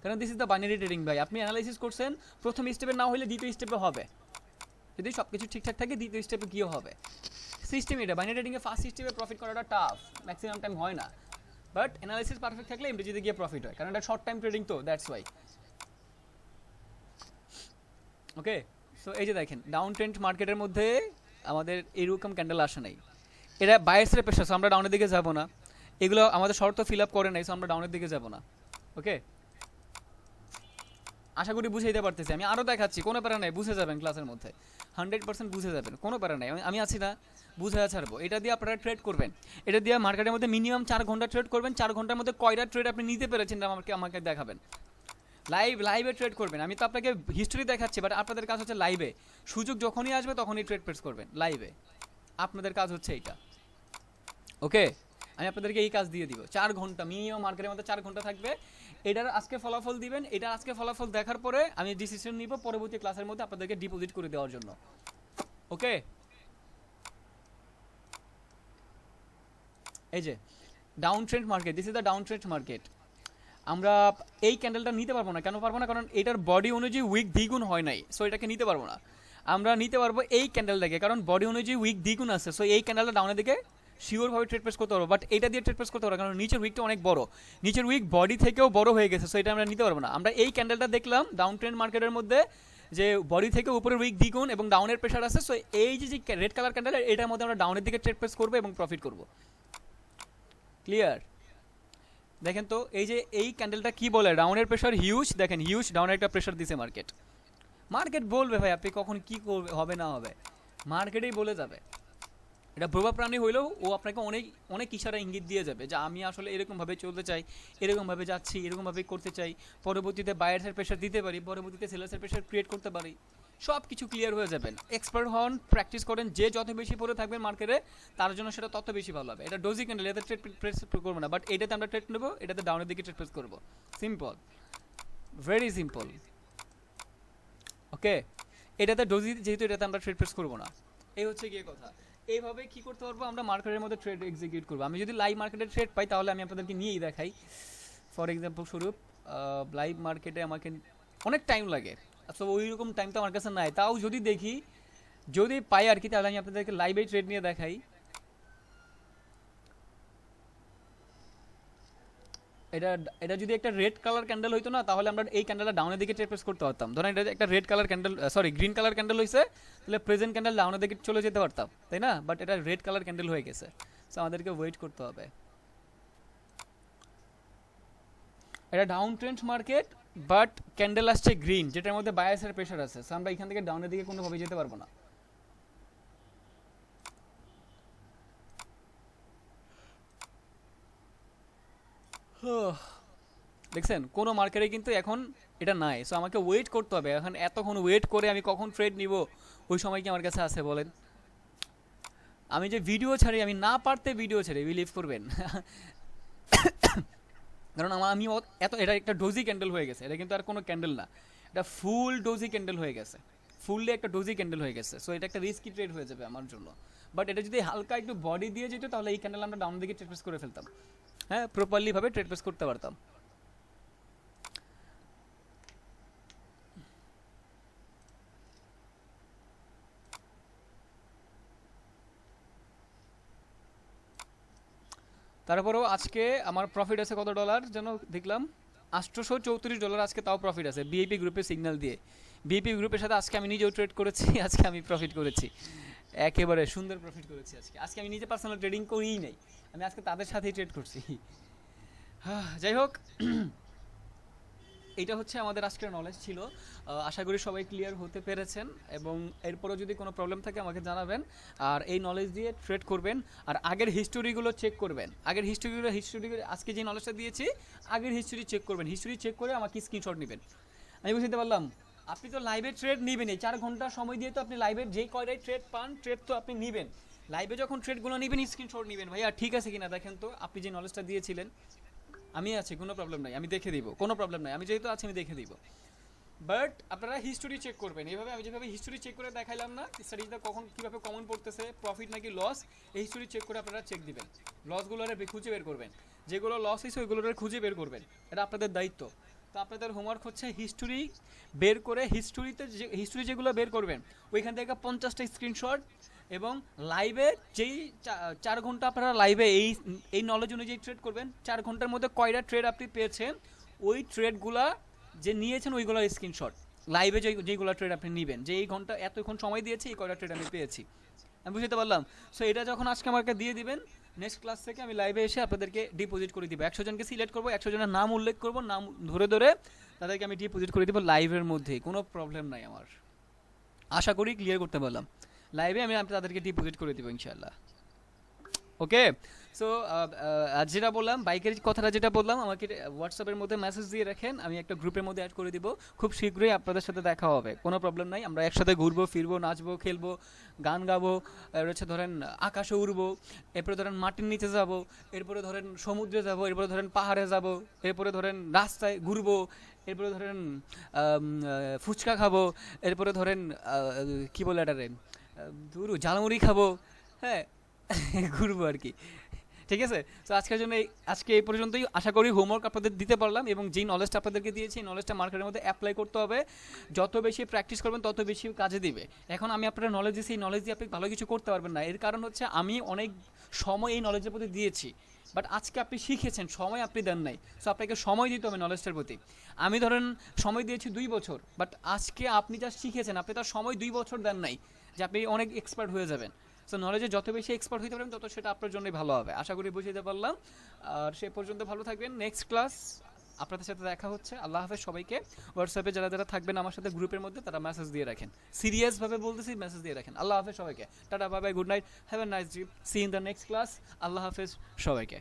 কারণ this is the binary trading ভাই। আপনি অ্যানালাইসিস করছেন, প্রথম স্টেপে না হলে দ্বিতীয় স্টেপে হবে, যদি সব কিছু ঠিকঠাক থাকে দ্বিতীয় স্টেপে কীও হবে। সিস্টেম এটা, বাইনারি ট্রেডিংয়ে ফার্স্ট স্টেপে প্রফিট করাটা টাফ, ম্যাক্সিমাম টাইম হয় না, বাট অ্যানালাইসিস পারফেক্ট থাকলে এমডি যদি গিয়ে প্রফিট হয়, কারণ এটা শর্ট টাইম ট্রেডিং, তো দ্যাটস ওয়াই। ওকে, সো এই যে দেখেন ডাউন ট্রেন্ড মার্কেটের মধ্যে আমাদের এরকম ক্যান্ডেল আসে নাই, এটা বায়ার্সের প্রেশার, সো আমরা ডাউনের দিকে যাব না, এগুলো আমাদের শর্ত ফিল আপ করে নাই, সো আমরা ডাউনের দিকে যাব না। ওকে, আশা করি বুঝাইতে পারতেছি, আমি আরও দেখাচ্ছি, কোনো প্যারা নাই, বুঝে যাবেন ক্লাসের মধ্যে, 100% বুঝে যাবেন, কোনো প্যারা নাই, আমি আছি না, বুঝে ছাড়বো। এটা দিয়ে আপনারা ট্রেড করবেন, এটা দিয়ে মার্কেটের মধ্যে মিনিমাম 4 ঘন্টা ট্রেড করবেন, 4 ঘন্টার মধ্যে কয়টা ট্রেড আপনি নিতে পেরেছেন আমাকে দেখাবেন, লাইভে ট্রেড করবেন। আমি তো আপনাকে হিস্টোরি দেখাচ্ছি, বাট আপনাদের কাজ হচ্ছে লাইভে, সুযোগ যখনই আসবে তখনই ট্রেড প্রেস করবেন লাইভে, আপনাদের কাজ হচ্ছে এইটা। ওকে, আমি আপনাদেরকে এই কাজ দিয়ে দিব, 4 ঘন্টা মিনিমাম মার্কেটের মধ্যে 4 ঘন্টা থাকবে, এটার আজকে ফলাফল দিবেন, এটার আজকে ফলাফল দেখার পরে আমি ডিসিশন নিব পরবর্তী ক্লাসের মধ্যে আপনাদেরকে ডিপোজিট করে দেওয়ার জন্য। ওকে, এই যে down trend market, this is the down trend market. আমরা এই ক্যান্ডেলটা নিতে পারবো না, কেন পারবো না, কারণ এটার বডি অনুযায়ী উইক দ্বিগুণ হয় নাই, সো এটাকে নিতে পারবো না। আমরা নিতে পারবো এই ক্যান্ডেলটাকে, কারণ বডি অনুযায়ী উইক দ্বিগুণ আছে, সো এই ক্যান্ডেলটা ডাউনের দিকে শিওরভাবে ট্রেড প্রেস করতে পারবো, বাট এটা দিয়ে ট্রেড প্রেস করতে পারবো, কারণ নিচের উইকটা অনেক বড়, নিচের উইক বডি থেকেও বড় হয়ে গেছে, সো এটা আমরা নিতে পারবো না। আমরা এই ক্যান্ডেলটা দেখলাম ডাউন ট্রেন্ড মার্কেটের মধ্যে যে বডি থেকে উপরের উইক দ্বিগুণ এবং ডাউনের প্রেশার আছে, সো এই যে রেড কালার ক্যান্ডেল, এটার মধ্যে আমরা ডাউনের দিকে ট্রেড প্রেস করবো এবং প্রফিট করবো। ক্লিয়ার? দেখেন তো এই যে এই ক্যান্ডেলটা কি বলে, ডাউনের প্রেশার হিউজ, দেখেন হিউজ ডাউনের একটা প্রেশার দিছে মার্কেট, মার্কেট বলবে ভাই আপনি কখন কি করবে, হবে না হবে, মার্কেটেই বলে যাবে। এটা প্রভাব প্রাণী হইলেও ও আপনাকে অনেক অনেক ইশারা ইঙ্গিত দিয়ে যাবে যে আমি আসলে এরকমভাবে চলতে চাই, এরকমভাবে যাচ্ছি, এরকমভাবে করতে চাই, পরবর্তীতে বায়ার্সের প্রেশার দিতে পারি, পরবর্তীতে সেলার্সের প্রেশার ক্রিয়েট করতে পারি, সব কিছু ক্লিয়ার হয়ে যাবেন। এক্সপার্ট হন, প্র্যাকটিস করেন, যে যত বেশি পড়ে থাকবেন মার্কেটে তার জন্য সেটা তত বেশি ভালো হবে। এটা ডোজি ক্যান্ডেল, এটাতে ট্রেড প্রেস করবো না, বাট এটাতে আমরা ট্রেড নেবো, এটাতে ডাউনের দিকে ট্রেড প্রেস করবো, সিম্পল, ভেরি সিম্পল। ওকে, এটাতে ডোজি, যেহেতু এটাতে আমরা ট্রেড প্রেস করবো না, এই হচ্ছে গিয়ে কথা। এইভাবে কি করতে পারবো আমরা মার্কেটের মধ্যে ট্রেড এক্সিকিউট করবো। আমি যদি লাইভ মার্কেটে ট্রেড পাই তাহলে আমি আপনাদেরকে নিয়েই দেখাই, ফর এক্সাম্পল স্বরূপ লাইভ মার্কেটে আমাকে অনেক টাইম লাগে, আচ্ছা ওই রকম টাইম তো আমার কাছে নাই, তাও যদি দেখি, যদি পাই আর কি, তাহলে আমি আপনাদেরকে লাইভে ট্রেড নিয়ে দেখাই। এটা এটা যদি একটা রেড কালার ক্যান্ডেল হইতো না, তাহলে আমরা এই ক্যান্ডেলটা ডাউনের দিকে ট্রেড প্রেস করতে পারতাম। ধরেন এটা একটা red colour candle, sorry green colour candle হয়েছে, তাহলে প্রেজেন্ট ক্যান্ডেল ডাউনের দিকে চলে যেতে পারতাম, তাই না? বাট এটা রেড কালার ক্যান্ডেল হয়ে গেছে, সো আমাদেরকে ওয়েট করতে হবে। এটা down trend market, but candle আসছে গ্রিন, যেটার মধ্যে বায়াসের প্রেশার আছে, সো আমরা এখান থেকে ডাউনের দিকে কোনোভাবে যেতে পারবো না। দেখছেন কোনো মার্কেটে কিন্তু এখন এটা নাই, সো আমাকে ওয়েট করতে হবে। এখন এতক্ষণ ওয়েট করে আমি কখন ট্রেড নিব, ওই সময় কি আমার কাছে আছে বলেন? আমি যে ভিডিও ছাড়ি, আমি না পারতে ভিডিও ছাড়ি, বিলিভ করবেন কারণ আমি এত, এটা একটা ডোজি ক্যান্ডেল হয়ে গেছে, এটা কিন্তু আর কোনো ক্যান্ডেল না, এটা ফুল ডোজি ক্যান্ডেল হয়ে গেছে, ফুললি একটা ডোজি ক্যান্ডেল হয়ে গেছে, সো এটা একটা রিস্কি ট্রেড হয়ে যাবে আমার জন্য। বাট এটা যদি হালকা একটু বডি দিয়ে যেত, তাহলে এই ক্যান্ডেল আমরা ডাউন দিকে ট্রেড প্রেস করে ফেলতাম, হ্যাঁ প্রপারলি ভাবে ট্রেড প্রেস করতে পারতাম। তারপরেও আজকে আমার প্রফিট আছে কত ডলার যেন দেখলাম, $834 আজকে, তাও প্রফিট আছে বিএপি গ্রুপের সিগন্যাল দিয়ে। বিএপি গ্রুপের সাথে আজকে আমি নিজেও ট্রেড করেছি, আজকে আমি প্রফিট করেছি, একেবারে সুন্দর প্রফিট করেছি আজকে। আজকে আমি নিজে পার্সোনাল ট্রেডিং করিই নাই, আমি আজকে তাদের সাথেই ট্রেড করছি। যাই হোক, এটা হচ্ছে আমাদের আজকের নলেজ ছিল, আশা করি সবাই ক্লিয়ার হতে পেরেছেন, এবং এরপরও যদি কোনো প্রবলেম থাকে আমাকে জানাবেন। আর এই নলেজ দিয়ে ট্রেড করবেন, আর আগের হিস্টোরিগুলো চেক করবেন, আগের হিস্টোরি আজকে যে নলেজটা দিয়েছি আগের হিস্টোরি চেক করবেন, হিস্টোরি চেক করে আমাকে স্ক্রিনশট নেবেন। আমি বুঝতে পারলাম, আপনি তো লাইভে ট্রেড নেবেনই, 4 ঘন্টা সময় দিয়ে তো আপনি লাইভের যেই কয়টাই ট্রেড পান ট্রেড তো আপনি নেবেন। লাইভে যখন ট্রেডগুলো নেবেন স্ক্রিনশট নেবেন, ভাইয়া ঠিক আছে কিনা দেখেন তো, আপনি যে নলেজটা দিয়েছিলেন। আমি আছি, কোনো প্রবলেম নাই, আমি দেখে দিব, কোনো প্রবলেম নাই, আমি যেহেতু আছি আমি দেখে দিব। বাট আপনারা হিস্টোরি চেক করবেন, এইভাবে আমি যেভাবে হিস্টোরি চেক করে দেখাইলাম না, স্টাডিতে কখন কীভাবে কমন পড়তেছে, প্রফিট নাকি লস, এই হিস্টোরি চেক করে আপনারা চেক দিবেন। লসগুলোর খুঁজে বের করবেন, যেগুলো লস হয়েছে ওইগুলোর খুঁজে বের করবেন, এটা আপনাদের দায়িত্ব। তো আপনাদের হোমওয়ার্ক হচ্ছে হিস্টোরি বের করে, হিস্টোরি যেগুলো বের করবেন ওইখান থেকে 50টা স্ক্রিনশট, এবং লাইভে যেই 4 ঘন্টা আপনারা লাইভে এই নলেজ অনুযায়ী ট্রেড করবেন, 4 ঘন্টার মধ্যে কয়টা ট্রেড আপনি পেয়েছেন ওই ট্রেডগুলা যে নিয়েছেন ওইগুলোর স্ক্রিনশট, লাইভে যেইগুলো ট্রেড আপনি নেবেন, যে এই ঘন্টা এতক্ষণ সময় দিয়েছি এই কয়টা ট্রেড আমি পেয়েছি, আমি বুঝতে পারলাম। সো এটা যখন আজকে আমাকে দিয়ে দিবেন, নেক্সট ক্লাস থেকে আমি লাইভে এসে আপনাদেরকে ডিপোজিট করে দিব। 100 জনকে সিলেক্ট করবো, 100 জনের নাম উল্লেখ করবো, নাম ধরে ধরে তাদেরকে আমি ডিপোজিট করে দিব লাইভের মধ্যেই, কোনো প্রবলেম নাই আমার। আশা করি ক্লিয়ার করতে পারলাম। লাইভে আমি তাদেরকে ডিপোজিট করে দিব ইনশাআল্লাহ। ওকে। সো যেটা বললাম, বাইকের কথাটা যেটা বললাম, আমাকে হোয়াটসঅ্যাপের মধ্যে মেসেজ দিয়ে রাখেন, আমি একটা গ্রুপের মধ্যে অ্যাড করে দিব। খুব শীঘ্রই আপনাদের সাথে দেখা হবে, কোনো প্রবলেম নাই। আমরা একসাথে ঘুরবো ফিরবো, নাচবো খেলবো, গান গাবো, হচ্ছে ধরেন আকাশে উড়বো, এরপরে ধরেন মাটির নিচে যাব, এরপরে ধরেন সমুদ্রে যাব, এরপরে ধরেন পাহাড়ে যাব, এরপরে ধরেন রাস্তায় ঘুরবো, এরপরে ধরেন ফুচকা খাবো, এরপরে ধরেন কি বলে এটারে, ঝালমুড়ি খাবো, হ্যাঁ ঘুরবো আর কি। ঠিক আছে। তো আজকের জন্য আজকে এই পর্যন্তই। আশা করি হোমওয়ার্ক আপনাদের দিতে পারলাম, এবং যেই নলেজটা আপনাদেরকে দিয়েছি এই নলেজটা মার্কেটের মধ্যে অ্যাপ্লাই করতে হবে। যত বেশি প্র্যাকটিস করবেন তত বেশি কাজে দিবে। এখন আমি আপনার নলেজ দিয়েছি, এই নলেজ দিয়ে আপনি ভালো কিছু করতে পারবেন না, এর কারণ হচ্ছে আমি অনেক সময় এই নলেজের প্রতি দিয়েছি, বাট আজকে আপনি শিখেছেন, সময় আপনি দেন নাই। সো আপনাকে সময় দিতে হবে নলেজটার প্রতি। আমি ধরেন সময় দিয়েছি 2 বছর, বাট আজকে আপনি যা শিখেছেন আপনি তার সময় 2 বছর দেন নাই যে আপনি অনেক এক্সপার্ট হয়ে যাবেন। সো নলেজে যত বেশি এক্সপার্ট হতে পারেন তত সেটা আপনার জন্যই ভালো হবে, আশা করি বুঝিয়ে দিতে পারলাম। আর সে পর্যন্ত ভালো থাকবেন, নেক্সট ক্লাস আপনাদের সাথে দেখা হচ্ছে। আল্লাহ হাফেজ সবাইকে। হোয়াটসঅ্যাপে যারা যারা থাকবেন আমার সাথে গ্রুপের মধ্যে তারা মেসেজ দিয়ে রাখেন, সিরিয়াসভাবে বলতেছি মেসেজ দিয়ে রাখেন। আল্লাহ হাফেজ সবাইকে, tata bye bye, good night, have a nice day, see in the next class. আল্লাহ হাফেজ সবাইকে।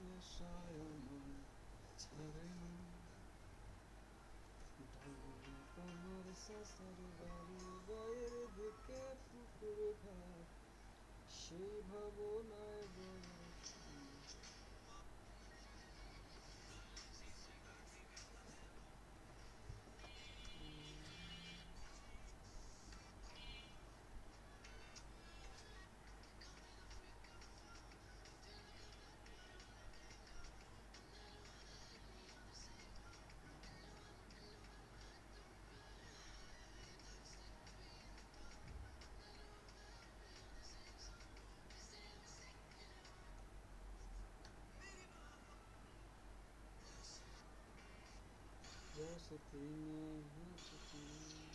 নেশায় আমার ছাড়ে না ঢালু তোমার সাসার বাড়ি বয়ের দিকে পুকুর ঘাট সেই ভাবনায় বয়স दोस्ती में है सुकून